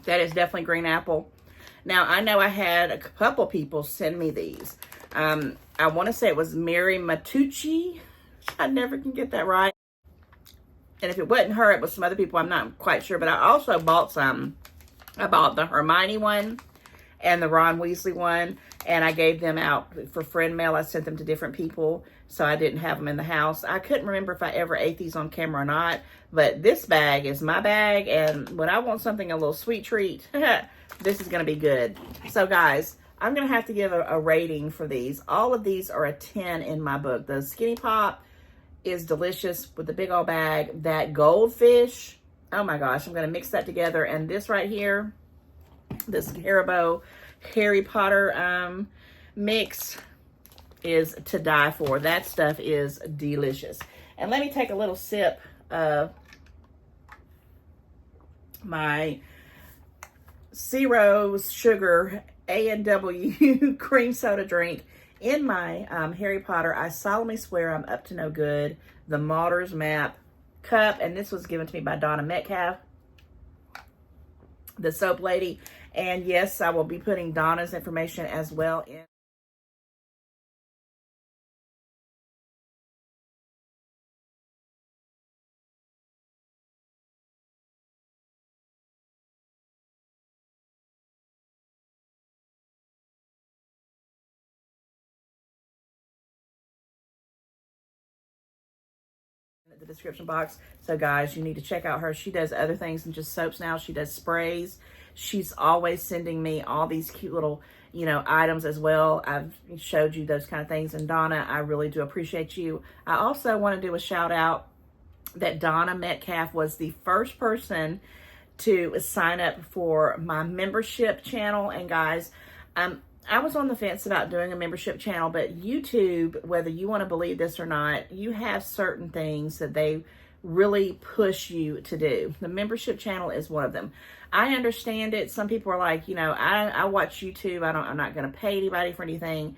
That is definitely green apple. Now, I know I had a couple people send me these. I want to say it was Mary Matucci. I never can get that right. And if it wasn't her, it was some other people. I'm not quite sure. But I also bought some. I bought the Hermione one and the Ron Weasley one. And I gave them out for friend mail. I sent them to different people, so I didn't have them in the house. I couldn't remember if I ever ate these on camera or not. But this bag is my bag. And when I want something, a little sweet treat, this is going to be good. So, guys, I'm going to have to give a rating for these. All of these are a 10 in my book. The Skinny Pop is delicious with the big old bag. That goldfish, oh my gosh, I'm going to mix that together. And this right here, this Haribo Harry Potter mix is to die for. That stuff is delicious. And let me take a little sip of my zero sugar A&W cream soda drink in my Harry Potter, I solemnly swear I'm up to no good, the Martyrs Map cup. And this was given to me by Donna Metcalf, the soap lady. And yes, I will be putting Donna's information as well in the description box. So guys, you need to check out her. She does other things than just soaps now. She does sprays. She's always sending me all these cute little, you know, items as well. I've showed you those kind of things. And Donna, I really do appreciate you. I also want to do a shout out that Donna Metcalf was the first person to sign up for my membership channel. And guys, I was on the fence about doing a membership channel, but YouTube, whether you want to believe this or not, you have certain things that they really push you to do. The membership channel is one of them. I understand it. Some people are like, you know, I watch YouTube. I'm not going to pay anybody for anything.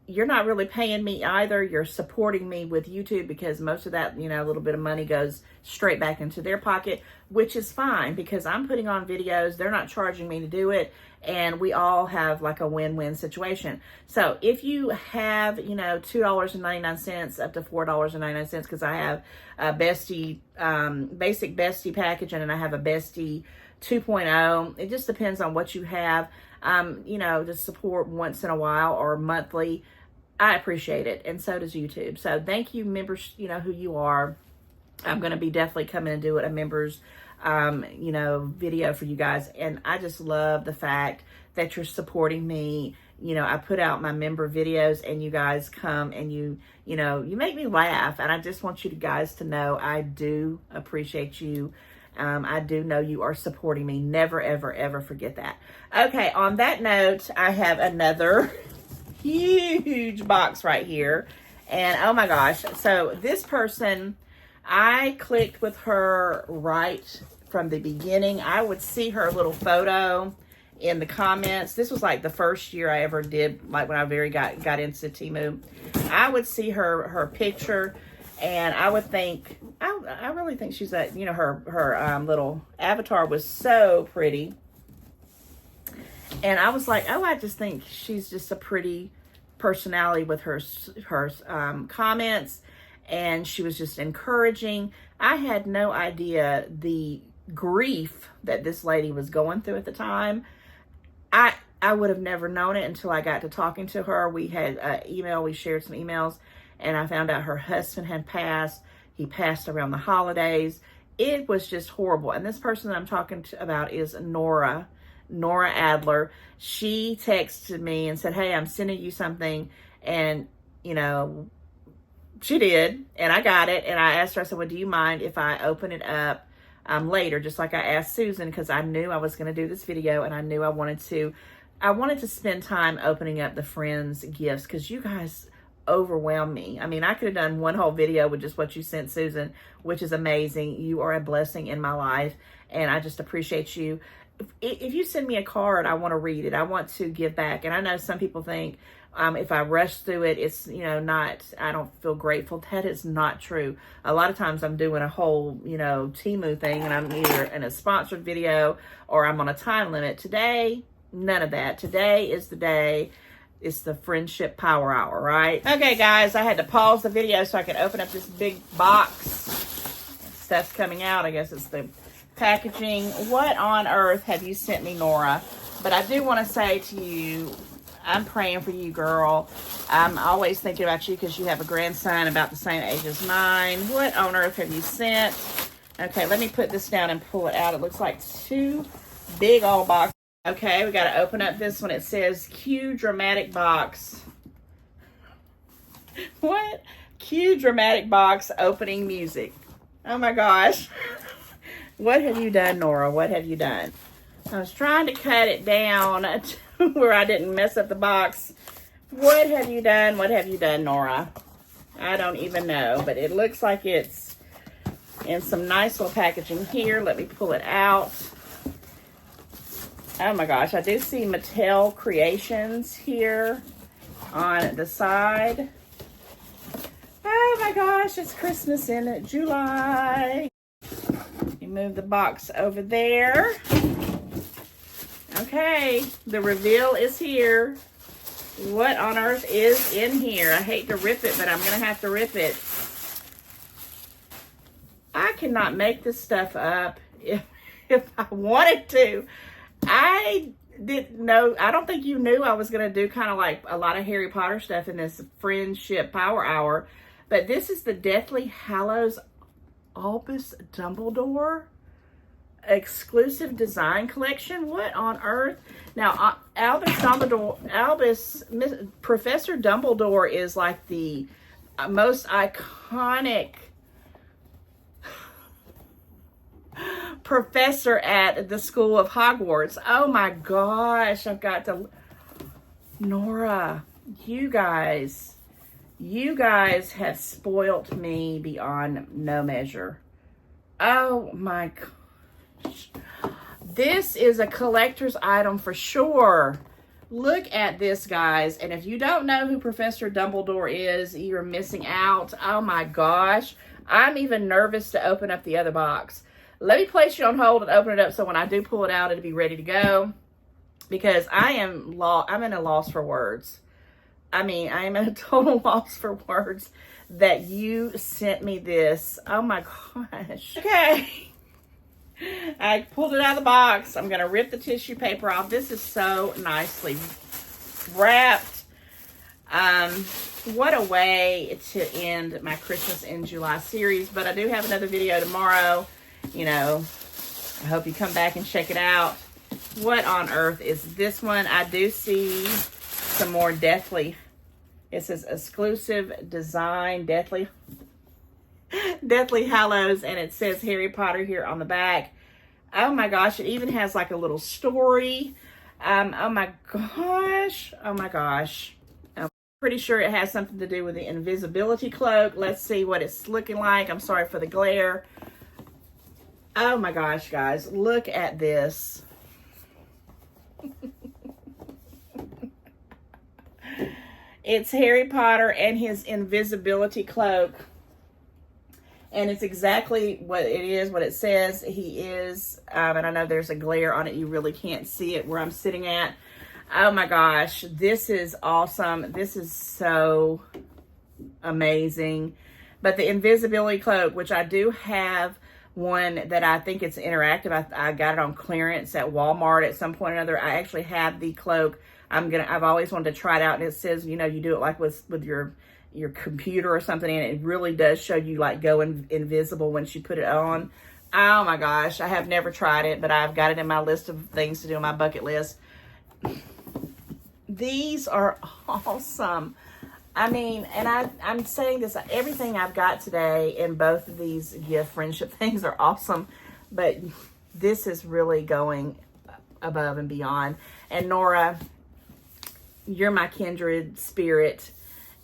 You're not really paying me either. You're supporting me with YouTube because most of that, you know, a little bit of money goes straight back into their pocket, which is fine because I'm putting on videos. They're not charging me to do it. And we all have like a win-win situation. So if you have, you know, $2.99 up to $4.99, because I have a Bestie, basic Bestie package, and then I have a Bestie 2.0. It just depends on what you have. You know, to support once in a while or monthly, I appreciate it. And so does YouTube. So thank you, members, you know, who you are. I'm going to be definitely coming and doing a members, you know, video for you guys. And I just love the fact that you're supporting me. You know, I put out my member videos and you guys come and you know, you make me laugh. And I just want you guys to know I do appreciate you. I do know you are supporting me. Never, ever, ever forget that. Okay, on that note, I have another huge box right here. And oh my gosh. So this person, I clicked with her right from the beginning. I would see her little photo in the comments. This was like the first year I ever did, like when I got into Temu. I would see her picture. And I would think, I really think she's a, you know, her little avatar was so pretty. And I was like, oh, I just think she's just a pretty personality with her comments. And she was just encouraging. I had no idea the grief that this lady was going through at the time. I would have never known it until I got to talking to her. We had email, we shared some emails. And I found out her husband had passed. He passed around the holidays. It was just horrible. And this person that I'm talking about is Nora Adler. She texted me and said, hey, I'm sending you something. And, you know, she did. And I got it. And I asked her, I said, well, do you mind if I open it up later? Just like I asked Susan, because I knew I was going to do this video. And I knew I wanted to spend time opening up the friends' gifts. Because you guys overwhelm me. I mean, I could have done one whole video with just what you sent, Susan, which is amazing. You are a blessing in my life, and I just appreciate you. if you send me a card, I want to read it. I want to give back. And I know some people think if I rush through it, it's, I don't feel grateful. That is not true. A lot of times I'm doing a whole, Temu thing, and I'm either in a sponsored video or I'm on a time limit. Today, none of that. Today is the day. It's the Friendship Power Hour, right? Okay, guys, I had to pause the video so I could open up this big box. Stuff's coming out. I guess it's the packaging. What on earth have you sent me, Nora? But I do want to say to you, I'm praying for you, girl. I'm always thinking about you because you have a grandson about the same age as mine. What on earth have you sent? Okay, let me put this down and pull it out. It looks like 2 big old boxes. Okay, we got to open up this one. It says Cue Dramatic Box. What? Cue Dramatic Box opening music. Oh my gosh. What have you done, Nora? What have you done? I was trying to cut it down to where I didn't mess up the box. What have you done? What have you done, Nora? I don't even know, but it looks like it's in some nice little packaging here. Let me pull it out. Oh my gosh, I do see Mattel Creations here on the side. Oh my gosh, it's Christmas in July. You move the box over there. Okay, the reveal is here. What on earth is in here? I hate to rip it, but I'm going to have to rip it. I cannot make this stuff up if I wanted to. I didn't know. I don't think you knew I was going to do kind of like a lot of Harry Potter stuff in this Friendship Power Hour. But this is the Deathly Hallows Albus Dumbledore exclusive design collection. What on earth? Now, Professor Dumbledore is like the most iconic professor at the School of Hogwarts. Oh my gosh, I've got to... Nora, you guys have spoilt me beyond no measure. Oh my gosh. This is a collector's item for sure. Look at this, guys. And if you don't know who Professor Dumbledore is, you're missing out. Oh my gosh. I'm even nervous to open up the other box. Let me place you on hold and open it up so when I do pull it out, it'll be ready to go. Because I'm in a loss for words. I mean, I am at a total loss for words that you sent me this. Oh my gosh. Okay. I pulled it out of the box. I'm going to rip the tissue paper off. This is so nicely wrapped. What a way to end my Christmas in July series. But I do have another video tomorrow. I hope you come back and check it out. What on earth is this one? I do see some more Deathly. It says exclusive design Deathly Hallows, and it says Harry Potter here on the back. Oh my gosh, it even has like a little story. Oh my gosh. I'm pretty sure it has something to do with the invisibility cloak. Let's see what it's looking like. I'm sorry for the glare. Oh my gosh, guys, look at this. It's Harry Potter and his invisibility cloak. And it's exactly what it is, what it says. He is, and I know there's a glare on it. You really can't see it where I'm sitting at. Oh my gosh, this is awesome. This is so amazing. But the invisibility cloak, which I do have one that I think it's interactive. I got it on clearance at Walmart at some point or another. I actually have the cloak. I've always wanted to try it out, and it says, you do it like with your computer or something, and it really does show you like going invisible once you put it on. Oh my gosh, I have never tried it, but I've got it in my list of things to do on my bucket list. These are awesome. I mean, and I'm saying this, everything I've got today in both of these gift friendship things are awesome, but this is really going above and beyond. And Nora, you're my kindred spirit.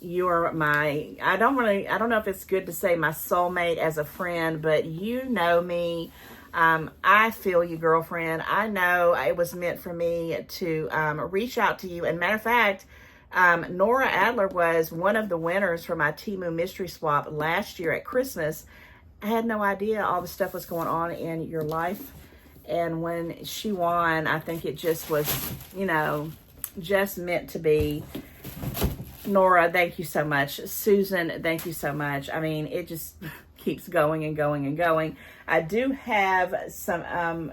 You're my, I don't know if it's good to say my soulmate as a friend, but you know me. I feel you, girlfriend. I know it was meant for me to reach out to you. And matter of fact, Nora Adler was one of the winners for my Temu mystery swap last year at Christmas. I had no idea all the stuff was going on in your life. And when she won, I think it just was, you know, just meant to be. Nora, thank you so much. Susan, thank you so much. I mean, it just keeps going and going and going. I do have some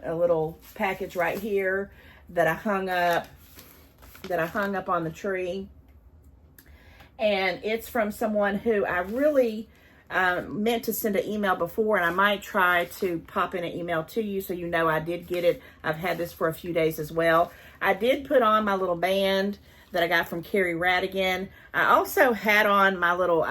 a little package right here that I hung up on the tree, and it's from someone who I really meant to send an email before, and I might try to pop in an email to you so you know I did get it. I've had this for a few days as well. I did put on my little band that I got from Carrie Radigan. I also had on my little,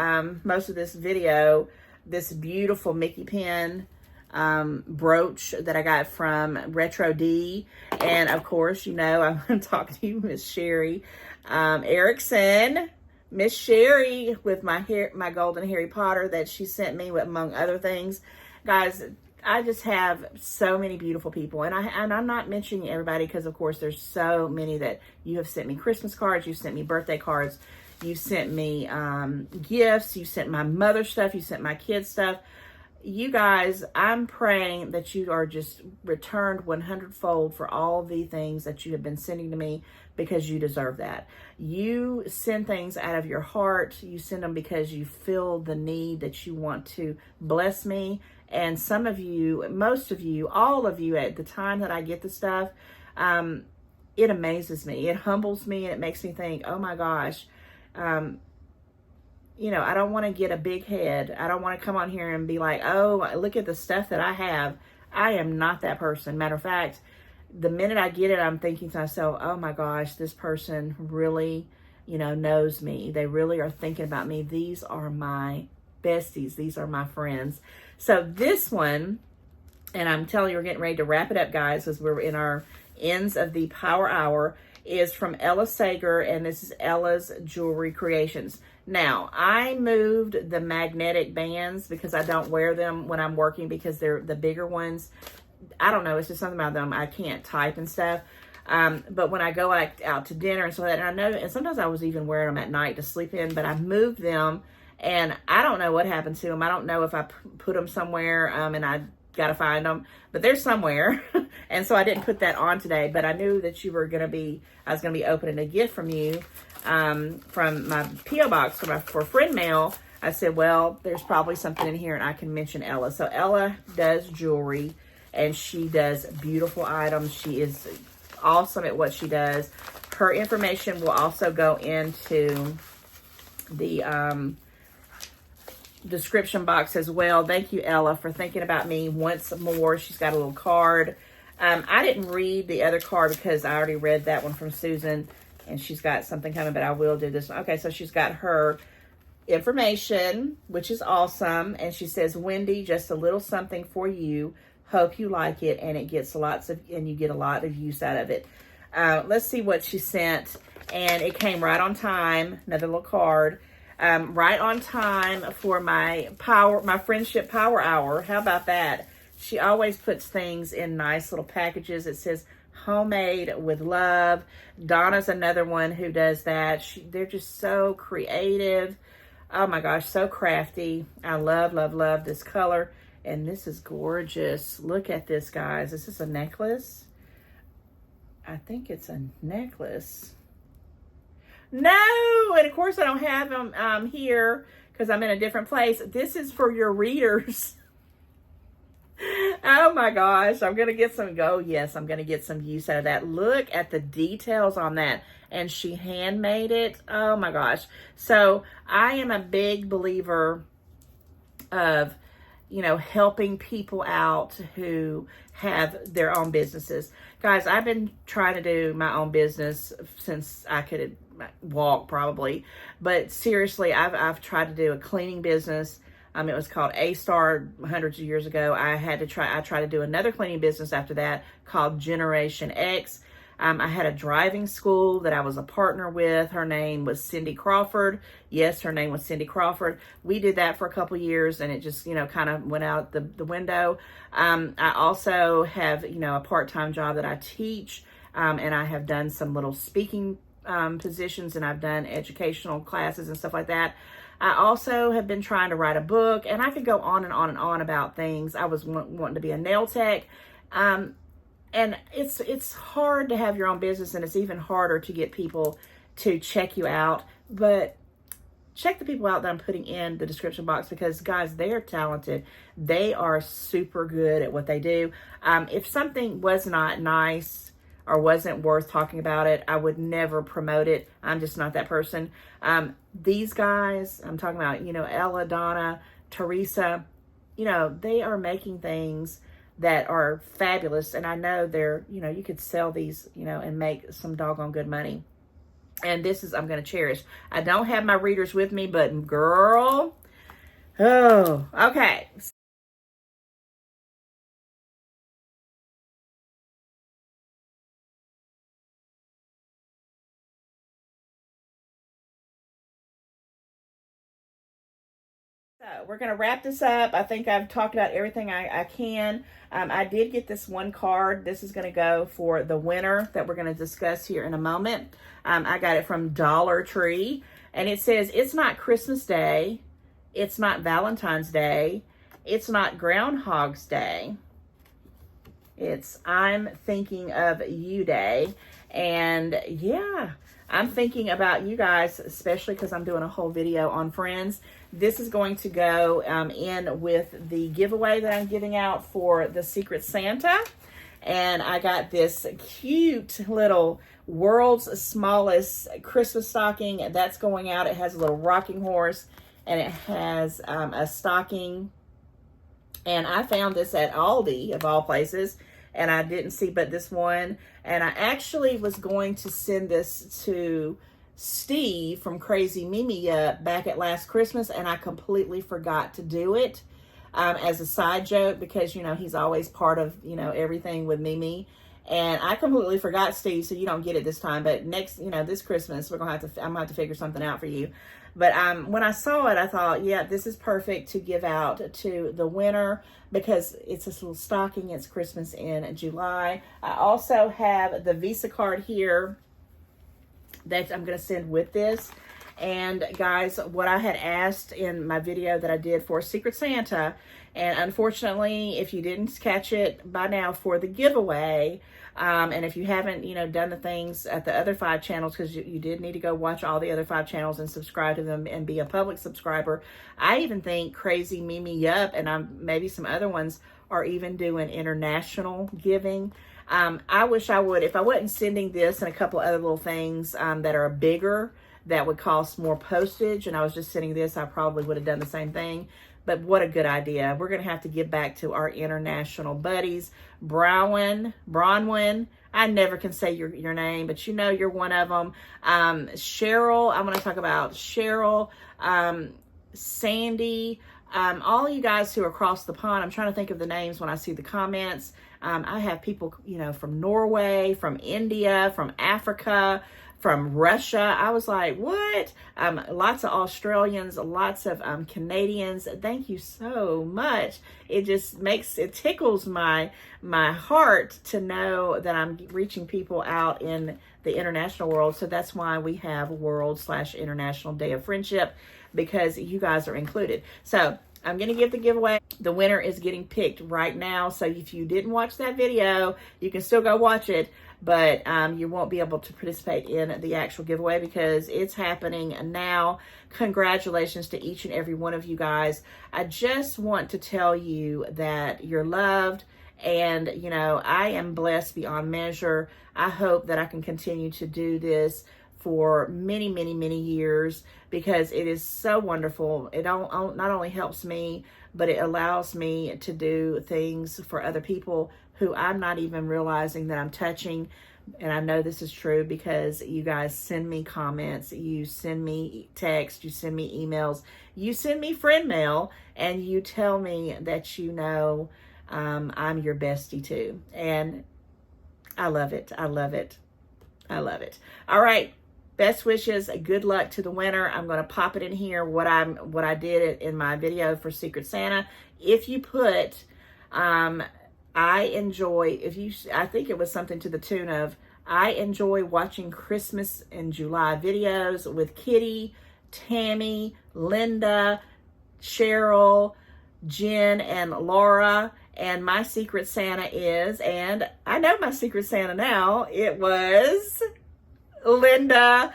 most of this video, this beautiful Mickey pin brooch that I got from Retro D. And of course, you know, I'm going to talk to you, Miss Sherry Erickson. Miss Sherry with my golden Harry Potter that she sent me, with, among other things. Guys, I just have so many beautiful people, and I'm not mentioning everybody because, of course, there's so many that you have sent me Christmas cards, you sent me birthday cards, you sent me gifts, you sent my mother stuff, you sent my kids stuff. You guys, I'm praying that you are just returned 100-fold for all the things that you have been sending to me, because you deserve that. You send things out of your heart. You send them because you feel the need that you want to bless me. And some of you, most of you, all of you, at the time that I get the stuff, it amazes me. It humbles me, and it makes me think, oh my gosh, you know, I don't want to get a big head. I don't want to come on here and be like, oh, look at the stuff that I have. I am not that person. Matter of fact, the minute I get it, I'm thinking to myself, oh my gosh, this person really, you know, knows me. They really are thinking about me. These are my besties. These are my friends. So this one, and I'm telling you, we're getting ready to wrap it up, guys, as we're in our ends of the power hour, is from Ella Sager, and this is Ella's Jewelry Creations. Now, I moved the magnetic bands because I don't wear them when I'm working, because they're the bigger ones. I don't know, it's just something about them. I can't type and stuff. But when I go out to dinner and so that, and I know, and sometimes I was even wearing them at night to sleep in, but I moved them, and I don't know what happened to them. I don't know if I put them somewhere, and I got to find them, but they're somewhere. And so I didn't put that on today, but I knew that you were going to be, I was going to be opening a gift from you, from my P.O. box for friend mail. I said, well, there's probably something in here and I can mention Ella. So Ella does jewelry, and she does beautiful items. She is awesome at what she does. Her information will also go into the description box as well. Thank you, Ella, for thinking about me once more. She's got a little card. I didn't read the other card because I already read that one from Susan, and she's got something coming, but I will do this one. Okay, so she's got her information, which is awesome, and she says, Wendy, just a little something for you. Hope you like it, and it gets and you get a lot of use out of it. Let's see what she sent, and it came right on time. Another little card. Right on time for my friendship power hour. How about that? She always puts things in nice little packages. It says homemade with love. Donna's another one who does that. They're just so creative. Oh my gosh, so crafty. I love, love, love this color. And this is gorgeous. Look at this, guys. Is this a necklace? I think it's a necklace. No, and of course I don't have them here because I'm in a different place. This is for your readers. Oh my gosh, I'm gonna get some. Yes, I'm gonna get some use out of that. Look at the details on that, and she handmade it. Oh my gosh. So I am a big believer of, you know, helping people out who have their own businesses. Guys, I've been trying to do my own business since I could walk, probably. But seriously, I've tried to do a cleaning business. It was called A-Star hundreds of years ago. I tried to do another cleaning business after that called Generation X. I had a driving school that I was a partner with. Her name was Cindy Crawford. Yes, her name was Cindy Crawford. We did that for a couple years, and it just, kind of went out the window. I also have, a part-time job that I teach, and I have done some little speaking positions, and I've done educational classes and stuff like that. I also have been trying to write a book, and I could go on and on and on about things. I was wanting to be a nail tech. And it's hard to have your own business, and it's even harder to get people to check you out. But check the people out that I'm putting in the description box, because guys, they are talented. They are super good at what they do. If something was not nice or wasn't worth talking about it, I would never promote it. I'm just not that person. These guys, I'm talking about, Ella, Donna, Teresa, they are making things that are fabulous. And I know they're, you could sell these, and make some doggone good money. And this is, I'm going to cherish. I don't have my readers with me, but girl, oh, okay. So we're going to wrap this up. I think I've talked about everything I can. I did get this one card. This is going to go for the winner that we're going to discuss here in a moment. I got it from Dollar Tree, and it says, it's not Christmas Day. It's not Valentine's Day. It's not Groundhog's Day. It's I'm Thinking of You Day. And yeah, I'm thinking about you guys, especially because I'm doing a whole video on Friends. This is going to go in with the giveaway that I'm giving out for the Secret Santa. And I got this cute little world's smallest Christmas stocking that's going out. It has a little rocking horse, and it has a stocking. And I found this at Aldi, of all places, and I didn't see but this one. And I actually was going to send this to Steve from Crazy Mimi back at last Christmas, and I completely forgot to do it as a side joke, because, he's always part of, everything with Mimi. And I completely forgot, Steve, so you don't get it this time. But next, this Christmas, I'm going to have to figure something out for you. But when I saw it, I thought, yeah, this is perfect to give out to the winner, because it's this little stocking. It's Christmas in July. I also have the Visa card here that I'm going to send with this. And guys, what I had asked in my video that I did for Secret Santa, and unfortunately, if you didn't catch it by now for the giveaway, and if you haven't, done the things at the other 5 channels, because you did need to go watch all the other 5 channels and subscribe to them and be a public subscriber. I even think Crazy Mimi Yup and maybe some other ones are even doing international giving. I wish I would, if I wasn't sending this and a couple of other little things that are bigger, that would cost more postage, and I was just sending this, I probably would have done the same thing. But what a good idea. We're going to have to give back to our international buddies. Bronwyn, I never can say your name, but you're one of them. Cheryl, I'm going to talk about Cheryl, Sandy, all you guys who are across the pond. I'm trying to think of the names when I see the comments. I have people, from Norway, from India, from Africa, from Russia. I was like, what? Lots of Australians, lots of Canadians. Thank you so much. It just it tickles my heart to know that I'm reaching people out in the international world. So that's why we have World/International Day of Friendship, because you guys are included. So I'm going to give the giveaway. The winner is getting picked right now. So if you didn't watch that video, you can still go watch it, but you won't be able to participate in the actual giveaway because it's happening now. Congratulations to each and every one of you guys. I just want to tell you that you're loved, and I am blessed beyond measure. I hope that I can continue to do this for many, many, many years, because it is so wonderful. It not only helps me, but it allows me to do things for other people who I'm not even realizing that I'm touching. And I know this is true because you guys send me comments, you send me text, you send me emails, you send me friend mail, and you tell me that I'm your bestie too. And I love it. I love it. I love it. All right. Best wishes. Good luck to the winner. I'm going to pop it in here what I did in my video for Secret Santa. If you put, I enjoy, I think it was something to the tune of, I enjoy watching Christmas in July videos with Kitty, Tammy, Linda, Cheryl, Jen, and Laura. And my Secret Santa is, and I know my Secret Santa now, it was Linda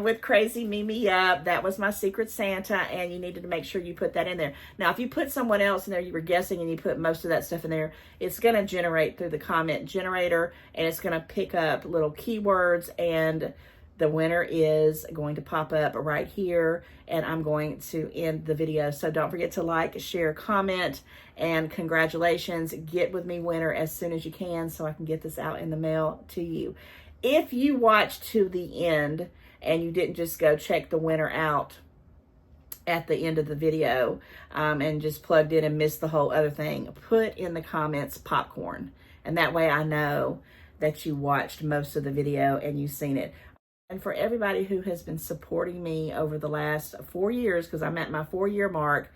with Crazy Mimi Up. That was my Secret Santa, and you needed to make sure you put that in there. Now, if you put someone else in there, you were guessing, and you put most of that stuff in there, it's going to generate through the comment generator, and it's going to pick up little keywords, and the winner is going to pop up right here, and I'm going to end the video. So don't forget to like, share, comment, and congratulations. Get with me, winner, as soon as you can so I can get this out in the mail to you. If you watched to the end and you didn't just go check the winner out at the end of the video and just plugged in and missed the whole other thing, put in the comments popcorn. And that way I know that you watched most of the video and you've seen it. And for everybody who has been supporting me over the last 4 years, because I'm at my 4-year mark,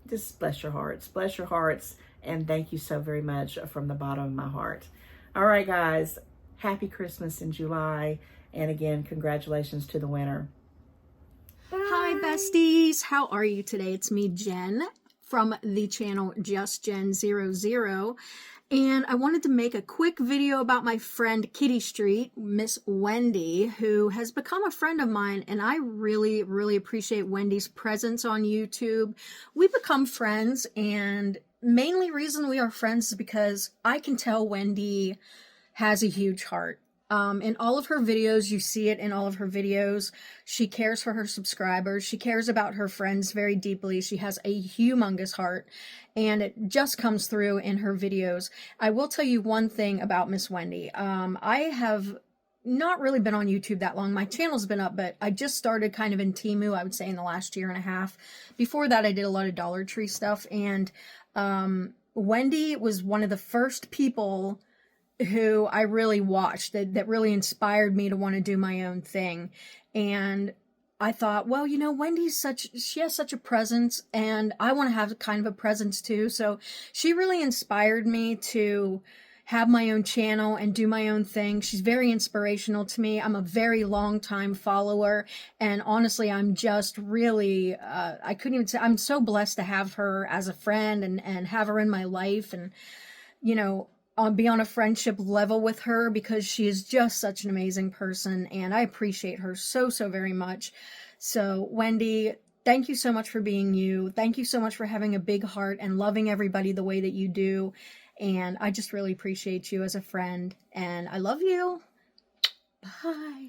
just bless your hearts, and thank you so very much from the bottom of my heart. All right, guys, happy Christmas in July, and again, congratulations to the winner. Bye. Hi, besties. How are you today? It's me, Jen, from the channel Just Jen 00. And I wanted to make a quick video about my friend Kitty Street, Miss Wendy, who has become a friend of mine, and I really, really appreciate Wendy's presence on YouTube. We become friends, and mainly reason we are friends is because I can tell Wendy has a huge heart. In all of her videos, you see it in all of her videos. She cares for her subscribers. She cares about her friends very deeply. She has a humongous heart, and it just comes through in her videos. I will tell you one thing about Miss Wendy. I have not really been on YouTube that long. My channel's been up, but I just started kind of in Temu, I would say, in the last year and a half. Before that, I did a lot of Dollar Tree stuff, and Wendy was one of the first people who I really watched that really inspired me to want to do my own thing. And I thought, well, you know, she has such a presence, and I want to have kind of a presence too. So she really inspired me to have my own channel and do my own thing. She's very inspirational to me. I'm a very long time follower, and honestly, I'm just really, I couldn't even say, I'm so blessed to have her as a friend and have her in my life, and, you know, be on a friendship level with her, because she is just such an amazing person, and I appreciate her so, so very much. So Wendy, thank you so much for being you. Thank you so much for having a big heart and loving everybody the way that you do. And I just really appreciate you as a friend, and I love you. Bye.